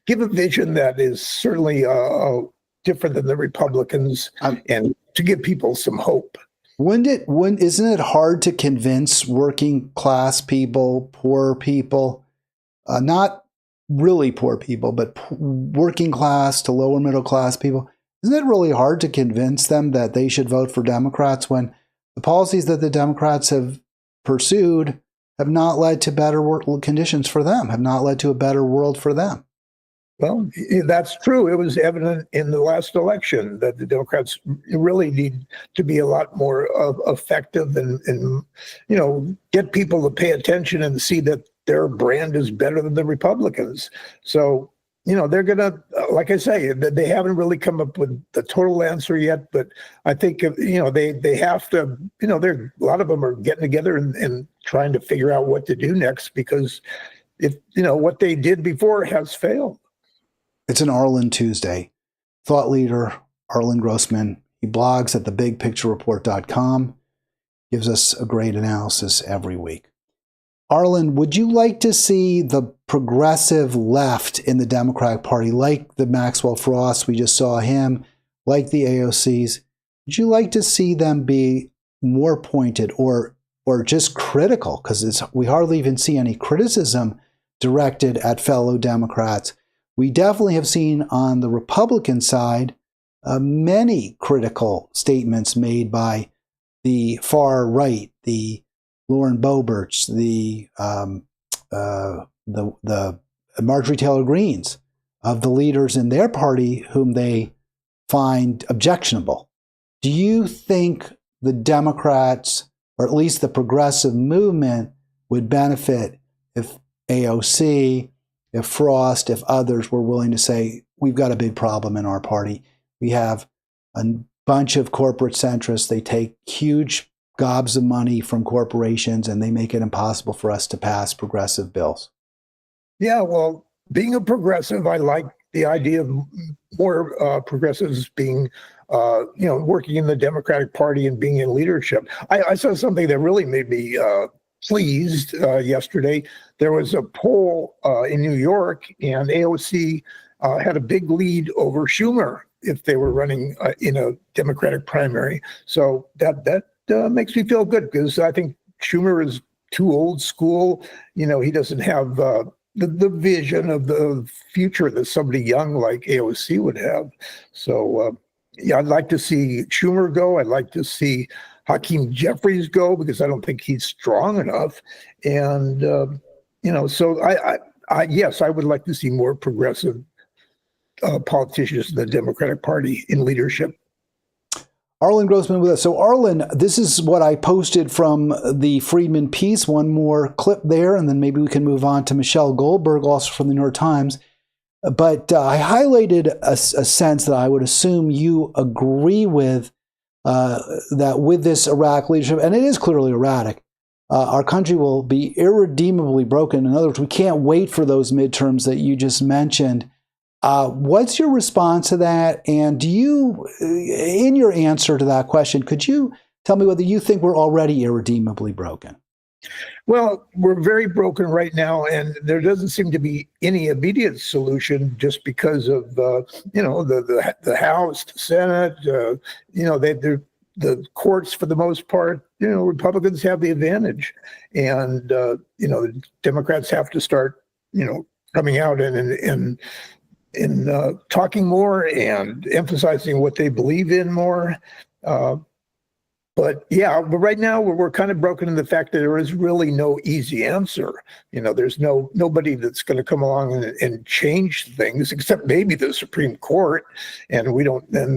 give a vision that is certainly different than the Republicans, and to give people some hope. Isn't it hard to convince working class people, poor people, not really poor people, but working class to lower middle class people? Isn't it really hard to convince them that they should vote for Democrats when the policies that the Democrats have pursued have not led to better conditions for them, have not led to a better world for them? Well, that's true. It was evident in the last election that the Democrats really need to be a lot more effective and get people to pay attention and see that their brand is better than the Republicans. So, they're going to, like I say, they haven't really come up with the total answer yet, but I think, they have to, a lot of them are getting together and trying to figure out what to do next, because what they did before has failed. It's an Arlen Tuesday. Thought leader Arlen Grossman. He blogs at thebigpicturereport.com. Gives us a great analysis every week. Arlen, would you like to see the progressive left in the Democratic Party, like the Maxwell Frosts, we just saw him, like the AOCs, would you like to see them be more pointed or just critical? Because we hardly even see any criticism directed at fellow Democrats. We definitely have seen on the Republican side many critical statements made by the far right, the Lauren Boeberts, the Marjorie Taylor Greenes, of the leaders in their party whom they find objectionable. Do you think the Democrats, or at least the progressive movement, would benefit if AOC, if Frost, if others were willing to say, we've got a big problem in our party. We have a bunch of corporate centrists. They take huge gobs of money from corporations and they make it impossible for us to pass progressive bills? Yeah, well, being a progressive, I like the idea of more progressives being, working in the Democratic Party and being in leadership. I saw something that really made me pleased yesterday. There was a poll in New York, and AOC had a big lead over Schumer if they were running in a Democratic primary. So that makes me feel good, because I think Schumer is too old school. He doesn't have the vision of the future that somebody young like AOC would have. So I'd like to see Schumer go. I'd like to see Hakeem Jeffries go, because I don't think he's strong enough. And, so yes, I would like to see more progressive politicians in the Democratic Party in leadership. Arlen Grossman with us. So Arlen, this is what I posted from the Friedman piece. One more clip there, and then maybe we can move on to Michelle Goldberg, also from the New York Times. But I highlighted a sense that I would assume you agree with, that with this Iraq leadership, and it is clearly erratic, our country will be irredeemably broken. In other words, we can't wait for those midterms that you just mentioned. What's your response to that? And do you, in your answer to that question, could you tell me whether you think we're already irredeemably broken? Well, we're very broken right now, and there doesn't seem to be any immediate solution, just because of the House, the Senate, the courts for the most part. Republicans have the advantage, and the Democrats have to start coming out and talking more and emphasizing what they believe in more. But right now we're kind of broken in the fact that there is really no easy answer. There's nobody that's going to come along and change things, except maybe the Supreme Court, and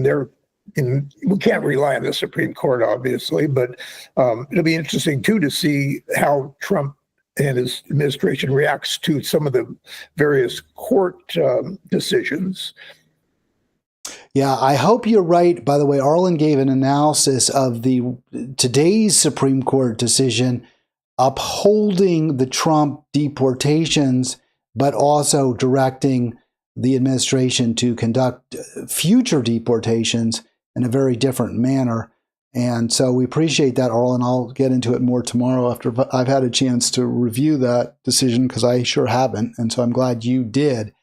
they're we can't rely on the Supreme Court, obviously, but it'll be interesting too to see how Trump and his administration reacts to some of the various court decisions. Yeah, I hope you're right. By the way, Arlen gave an analysis of today's Supreme Court decision upholding the Trump deportations, but also directing the administration to conduct future deportations in a very different manner. And so we appreciate that, Arlen. I'll get into it more tomorrow after I've had a chance to review that decision, because I sure haven't. And so I'm glad you did.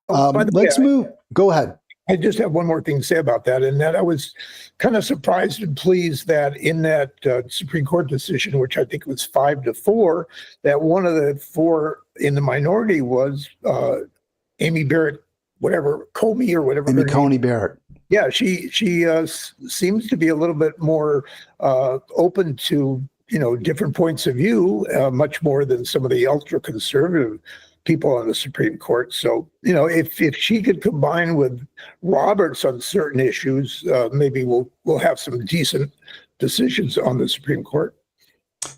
Let's move. Go ahead. I just have one more thing to say about that, and that I was kind of surprised and pleased that in that Supreme Court decision, which I think was 5-4, that one of the four in the minority was Amy Barrett, whatever, Comey or whatever. Amy Coney Barrett. Yeah, she seems to be a little bit more open to different points of view, much more than some of the ultra conservative people on the Supreme Court. So if she could combine with Roberts on certain issues, maybe we'll have some decent decisions on the Supreme Court.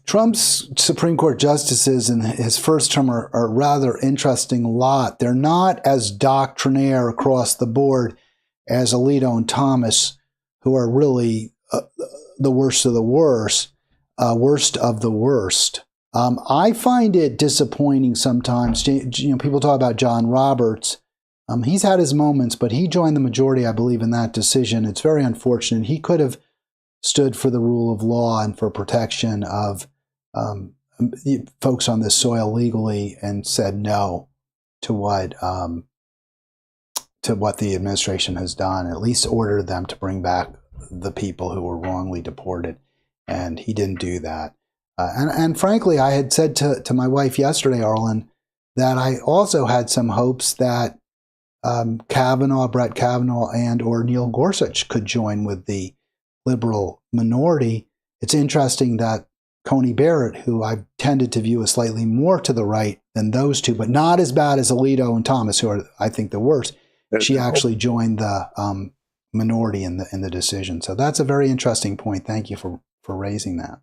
Trump's Supreme Court justices in his first term are a rather interesting lot. They're not as doctrinaire across the board as Alito and Thomas, who are really the worst of the worst, worst of the worst. I find it disappointing sometimes. People talk about John Roberts. He's had his moments, but he joined the majority, I believe, in that decision. It's very unfortunate. He could have stood for the rule of law and for protection of folks on this soil legally, and said no to what the administration has done. At least ordered them to bring back the people who were wrongly deported, and he didn't do that. And frankly, I had said to my wife yesterday, Arlen, that I also had some hopes that Brett Kavanaugh and or Neil Gorsuch could join with the liberal minority. It's interesting that Coney Barrett, who I've tended to view as slightly more to the right than those two, but not as bad as Alito and Thomas, who are, I think, the worst, she actually joined the minority in the decision. So that's a very interesting point. Thank you for raising that.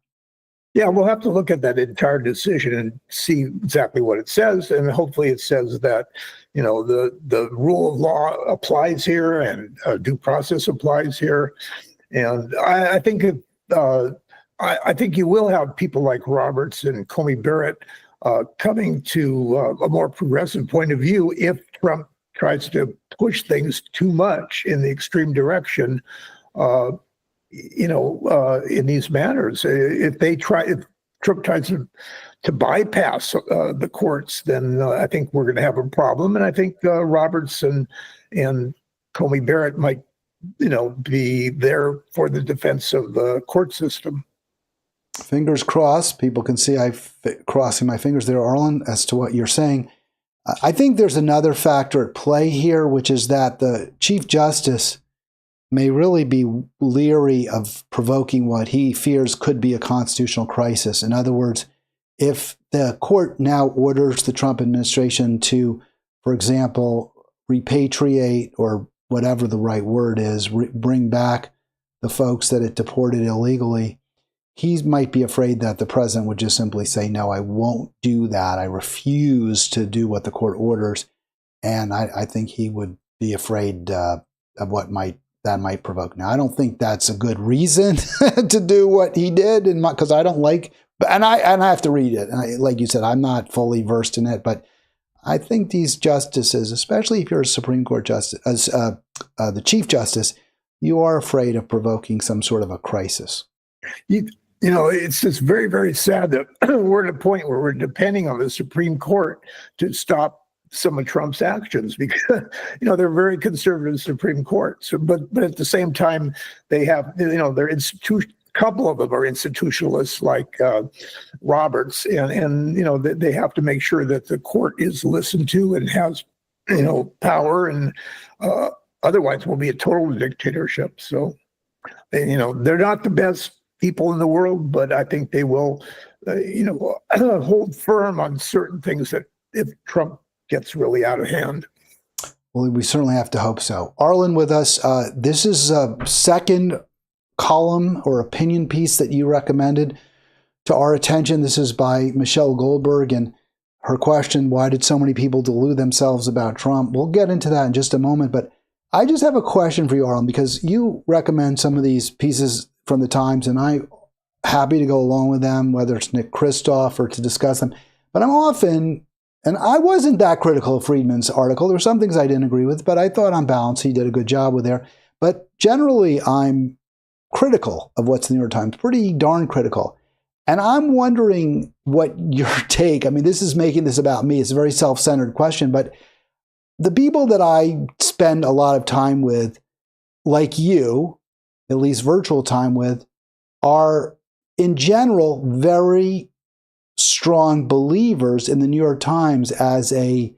Yeah, we'll have to look at that entire decision and see exactly what it says, and hopefully it says that the rule of law applies here and due process applies here. And I think I think you will have people like Roberts and Comey Barrett coming to a more progressive point of view if Trump tries to push things too much in the extreme direction. In these matters, if Trump tries to bypass the courts, then I think we're going to have a problem. And I think Roberts and Comey Barrett might, be there for the defense of the court system. Fingers crossed. People can see I'm crossing my fingers there, Arlen, as to what you're saying. I think there's another factor at play here, which is that the Chief Justice may really be leery of provoking what he fears could be a constitutional crisis. In other words, if the court now orders the Trump administration to, for example, repatriate, or whatever the right word is, bring back the folks that it deported illegally, he might be afraid that the president would just simply say, no, I won't do that. I refuse to do what the court orders. And I think he would be afraid of what that might provoke. Now, I don't think that's a good reason to do what he did, because I don't like, and I have to read it. And like you said, I'm not fully versed in it, but I think these justices, especially if you're a Supreme Court justice, as the Chief Justice, you are afraid of provoking some sort of a crisis. It's just very, very sad that we're at a point where we're depending on the Supreme Court to stop some of Trump's actions, because they're very conservative Supreme Court. So, but at the same time, they have they're a couple of them are institutionalists like Roberts, and they have to make sure that the court is listened to and has power, and otherwise we'll be a total dictatorship. So they're not the best people in the world, but I think they will hold firm on certain things that if Trump gets really out of hand. Well, we certainly have to hope so. Arlen with us. This is a second column or opinion piece that you recommended to our attention. This is by Michelle Goldberg, and her question, why did so many people delude themselves about Trump? We'll get into that in just a moment, but I just have a question for you, Arlen, because you recommend some of these pieces from the Times, and I'm happy to go along with them, whether it's Nick Kristof or to discuss them. But I'm often, and I wasn't that critical of Friedman's article. There were some things I didn't agree with, but I thought on balance he did a good job with there. But generally, I'm critical of what's in the New York Times, pretty darn critical. And I'm wondering what your take, I mean, this is making this about me. It's a very self-centered question, but the people that I spend a lot of time with, like you, at least virtual time with, are in general very strong believers in the New York Times as a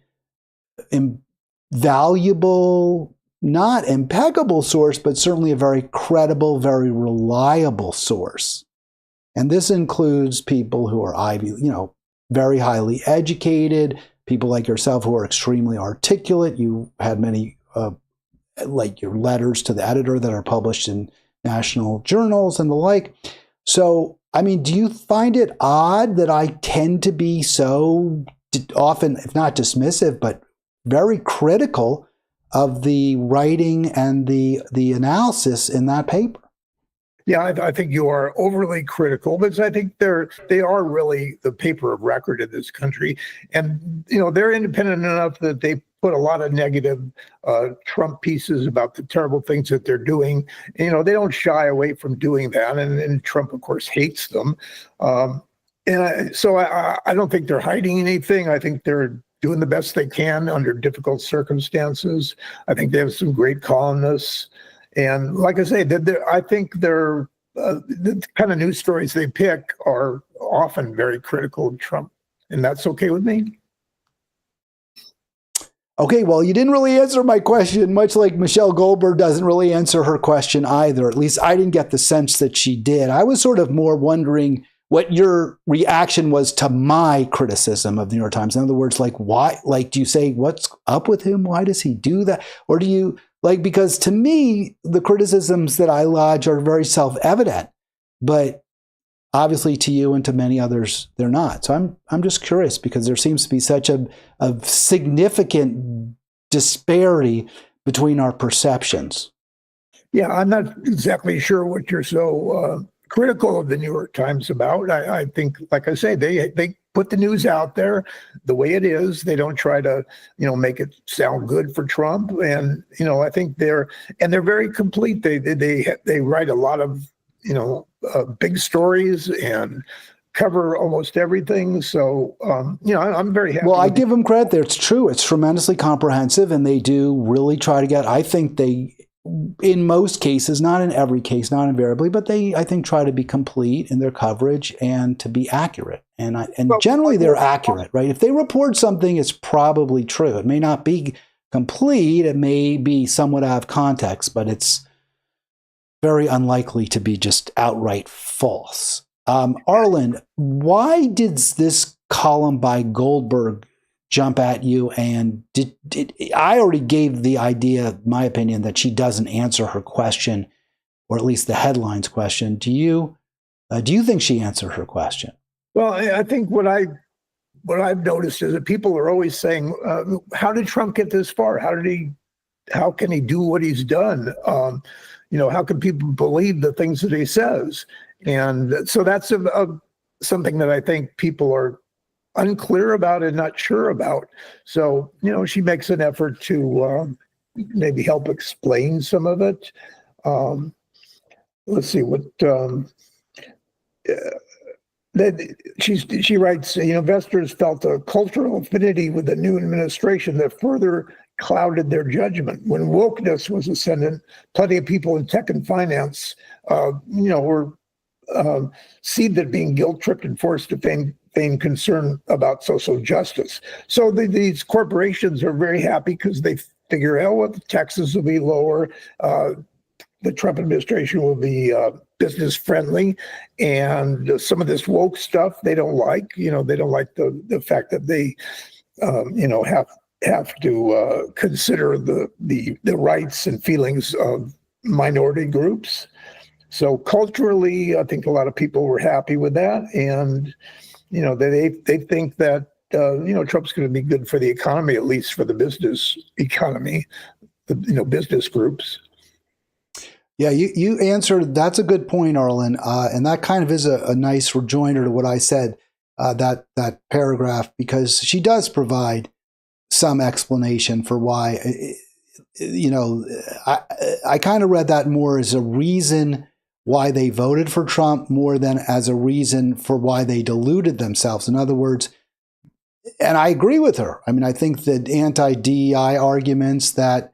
valuable, not impeccable source, but certainly a very credible, very reliable source. And this includes people who are very highly educated, people like yourself who are extremely articulate. You had many, like your letters to the editor that are published in national journals and the like. So, I mean, do you find it odd that I tend to be so often, if not dismissive, but very critical of the writing and the analysis in that paper? Yeah, I think you are overly critical, because I think they are really the paper of record in this country, and they're independent enough that they put a lot of negative Trump pieces about the terrible things that they're doing. They don't shy away from doing that, and Trump, of course, hates them. So I don't think they're hiding anything. I think they're doing the best they can under difficult circumstances. I think they have some great columnists. And like I say, I think the kind of news stories they pick are often very critical of Trump, and that's okay with me. Okay, well, you didn't really answer my question, much like Michelle Goldberg doesn't really answer her question either. At least I didn't get the sense that she did. I was sort of more wondering what your reaction was to my criticism of the New York Times. In other words, like, why? Like, do you say, what's up with him? Why does he do that? Or do you... because to me, the criticisms that I lodge are very self-evident, but obviously to you and to many others, they're not. So I'm just curious, because there seems to be such a significant disparity between our perceptions. Yeah, I'm not exactly sure what you're so critical of the New York Times about. I think, like I say, they put the news out there the way it is. They don't try to, make it sound good for Trump. And, I think they're very complete. They write a lot of, big stories and cover almost everything. So, I'm very happy. Well, I give them credit there. It's true. It's tremendously comprehensive, and they do really try to get, I think they, in most cases, not in every case, not invariably, but they, I think, try to be complete in their coverage and to be accurate. And generally they're accurate, right? If they report something, it's probably true. It may not be complete. It may be somewhat out of context, but it's very unlikely to be just outright false. Arlen, why did this column by Goldberg jump at you? And I already gave the idea, my opinion, that she doesn't answer her question, or at least the headline's question. Do you think she answered her question? Well, I think what I've noticed is that people are always saying, how did Trump get this far? How can he do what he's done? How can people believe the things that he says? And so that's something that I think people are unclear about and not sure about. So, she makes an effort to maybe help explain some of it. Let's see what she writes. Investors felt a cultural affinity with the new administration that further clouded their judgment. When wokeness was ascendant, plenty of people in tech and finance, were seethed being guilt-tripped and forced to feign concern about social justice. So these corporations are very happy because they figure, the taxes will be lower. The Trump administration will be business friendly, and some of this woke stuff they don't like. They don't like the fact that they, have have to consider the rights and feelings of minority groups. So culturally, I think a lot of people were happy with that, and they think that Trump's going to be good for the economy, at least for the business economy, business groups. Yeah, you answered. That's a good point, Arlen, and that kind of is a nice rejoinder to what I said. That paragraph, because she does provide some explanation for why. I kind of read that more as a reason why they voted for Trump more than as a reason for why they deluded themselves. In other words, and I agree with her. I mean, I think that anti-DEI arguments that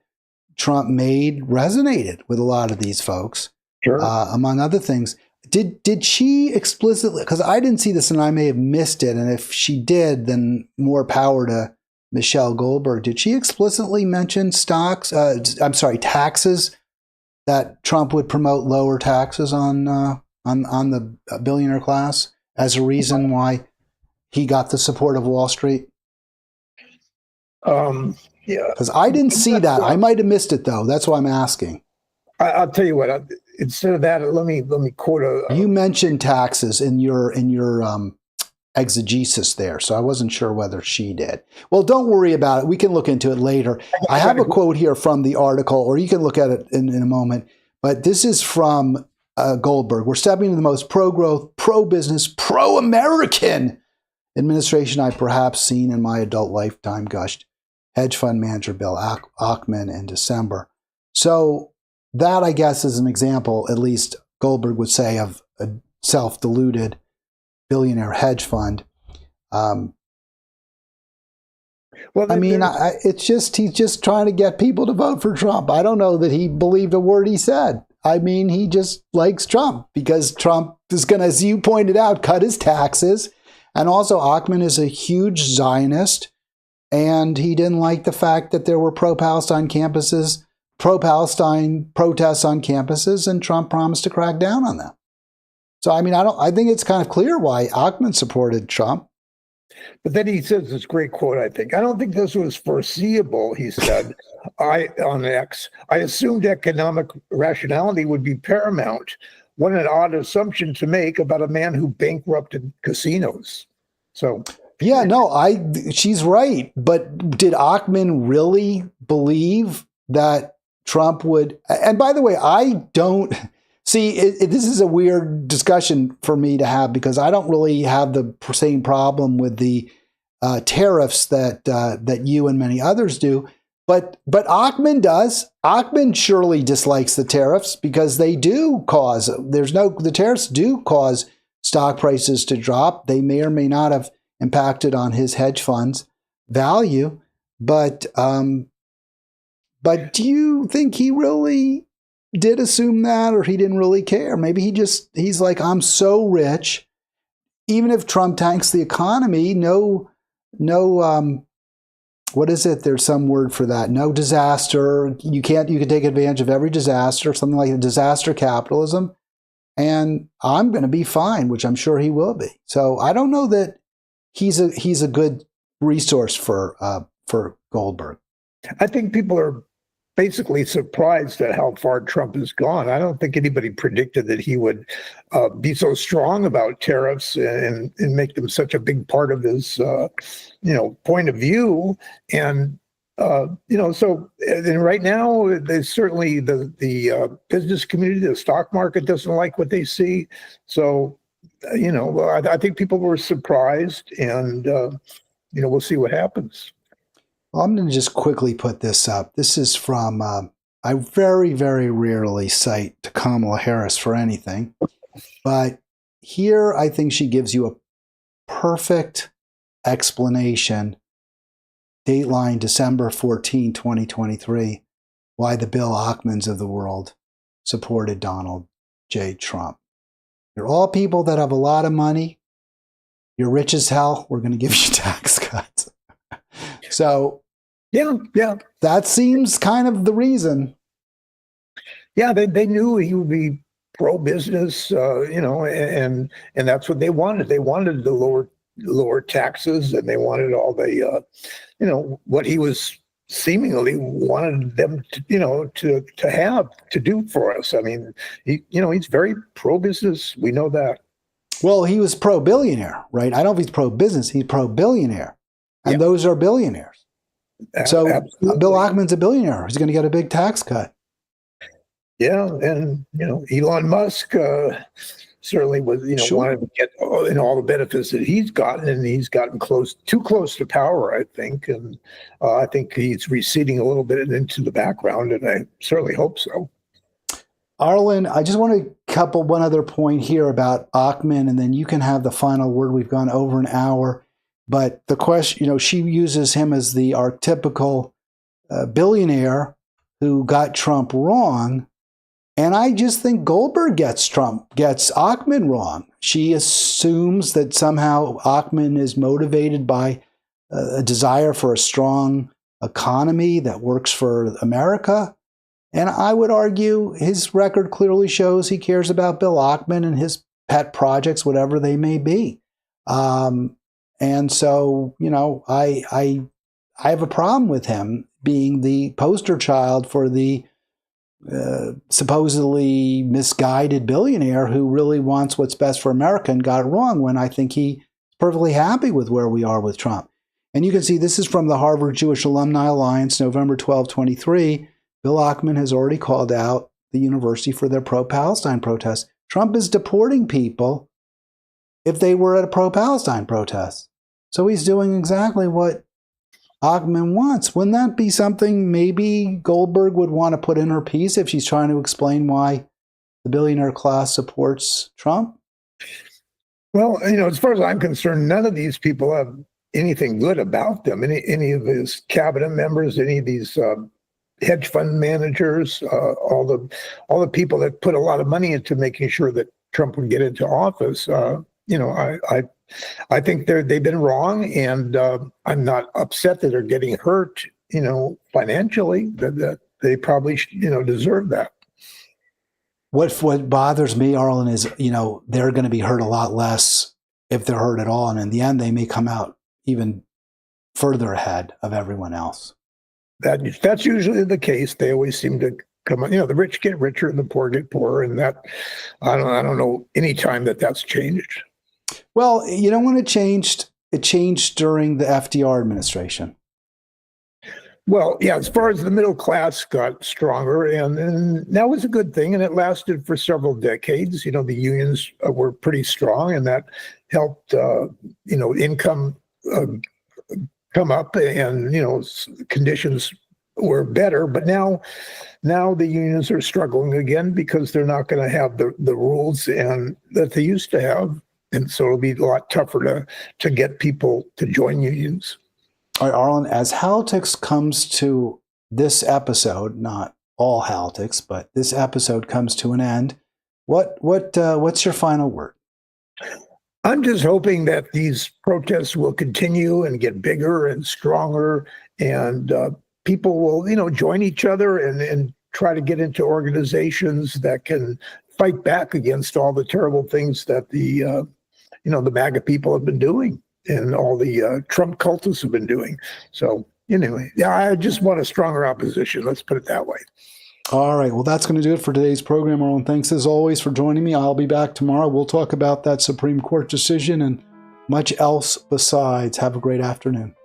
Trump made resonated with a lot of these folks, sure. Among other things. Did she explicitly, because I didn't see this and I may have missed it, and if she did, then more power to Michelle Goldberg. Did she explicitly mention taxes, that Trump would promote lower taxes on the billionaire class as a reason why he got the support of Wall Street? Yeah, because I didn't see that. I might have missed it though. That's why I'm asking. I'll tell you what. Instead of that, let me quote You mentioned taxes in your exegesis there, so I wasn't sure whether she did. Well, don't worry about it. We can look into it later. I have a quote here from the article, or you can look at it in a moment. But this is from Goldberg. We're stepping into the most pro-growth, pro-business, pro-American administration I've perhaps seen in my adult lifetime, gushed hedge fund manager Bill Ackman in December. So that, I guess, is an example, at least Goldberg would say, of a self-deluded billionaire hedge fund. It's just, he's just trying to get people to vote for Trump. I don't know that he believed a word he said. I mean, he just likes Trump because Trump is going to, as you pointed out, cut his taxes. And also Ackman is a huge Zionist, and he didn't like the fact that there were pro-Palestine protests on campuses, and Trump promised to crack down on them. So, I mean, I think it's kind of clear why Ackman supported Trump. But then he says this great quote, I think. I don't think this was foreseeable, he said, on X. I assumed economic rationality would be paramount. What an odd assumption to make about a man who bankrupted casinos. So, yeah, no, she's right. But did Ackman really believe that Trump would? And by the way, I don't see. This is a weird discussion for me to have because I don't really have the same problem with the tariffs that you and many others do. But Ackman does. Ackman surely dislikes the tariffs because they do cause. The tariffs do cause stock prices to drop. They may or may not have impacted on his hedge fund's value. But do you think he really did assume that, or he didn't really care? Maybe he's like, I'm so rich, even if Trump tanks the economy, no, what is it? There's some word for that. No disaster. You can take advantage of every disaster, something like a disaster capitalism, and I'm going to be fine, which I'm sure he will be. So I don't know that he's a good resource for Goldberg. I think people are basically surprised at how far Trump has gone. I don't think anybody predicted that he would be so strong about tariffs and make them such a big part of his, point of view. And, so and right now, there's certainly the business community, the stock market doesn't like what they see. So, I think people were surprised, and, we'll see what happens. Well, I'm going to just quickly put this up. This is from, I very, very rarely cite Kamala Harris for anything, but here I think she gives you a perfect explanation, dateline December 14, 2023, why the Bill Ackmans of the world supported Donald J. Trump. You're all people that have a lot of money. You're rich as hell. We're going to give you tax cuts. So, yeah, that seems kind of the reason. Yeah, they knew he would be pro-business, and that's what they wanted. They wanted to lower lower taxes, and they wanted all the, what he was seemingly wanted them to do for us. I mean, he's very pro-business. We know that. Well, he was pro-billionaire, right? I don't know if he's pro-business. He's pro-billionaire. And those are billionaires. So absolutely. Bill Ackman's a billionaire. He's going to get a big tax cut. Yeah. And, Elon Musk certainly was, wanted to get all the benefits that he's gotten, and he's gotten too close to power, I think. And I think he's receding a little bit into the background, and I certainly hope so. Arlen, I just want to couple one other point here about Ackman, and then you can have the final word. We've gone over an hour. But the question, she uses him as the archetypical billionaire who got Trump wrong. And I just think Goldberg gets Ackman wrong. She assumes that somehow Ackman is motivated by a desire for a strong economy that works for America. And I would argue his record clearly shows he cares about Bill Ackman and his pet projects, whatever they may be. And so, I have a problem with him being the poster child for the supposedly misguided billionaire who really wants what's best for America and got it wrong, when I think he's perfectly happy with where we are with Trump. And you can see this is from the Harvard Jewish Alumni Alliance, November 12, 23. Bill Ackman has already called out the university for their pro-Palestine protests. Trump is deporting people if they were at a pro-Palestine protest. So he's doing exactly what Ackman wants. Wouldn't that be something maybe Goldberg would want to put in her piece if she's trying to explain why the billionaire class supports Trump? Well, as far as I'm concerned, none of these people have anything good about them. Any of his cabinet members, any of these hedge fund managers, all the people that put a lot of money into making sure that Trump would get into office. I think they've been wrong, and I'm not upset that they're getting hurt, financially. That they probably deserve that. What bothers me, Arlen, is they're going to be hurt a lot less if they're hurt at all, and in the end, they may come out even further ahead of everyone else. That's usually the case. They always seem to come on. The rich get richer and the poor get poorer, and that I don't know any time that's changed. Well, when it changed during the FDR administration. Well, yeah, as far as the middle class got stronger, and that was a good thing, and it lasted for several decades. The unions were pretty strong, and that helped, income come up, and, conditions were better. But now the unions are struggling again because they're not going to have the rules and that they used to have. And so it'll be a lot tougher to get people to join unions. All right, Arlen, as Halitics comes to this episode, not all Halitics, but this episode comes to an end, what's your final word? I'm just hoping that these protests will continue and get bigger and stronger, and people will, join each other and try to get into organizations that can fight back against all the terrible things that the MAGA people have been doing and all the Trump cultists have been doing. So anyway, I just want a stronger opposition. Let's put it that way. All right. Well, that's going to do it for today's program, Arlen. Thanks as always for joining me. I'll be back tomorrow. We'll talk about that Supreme Court decision and much else besides. Have a great afternoon.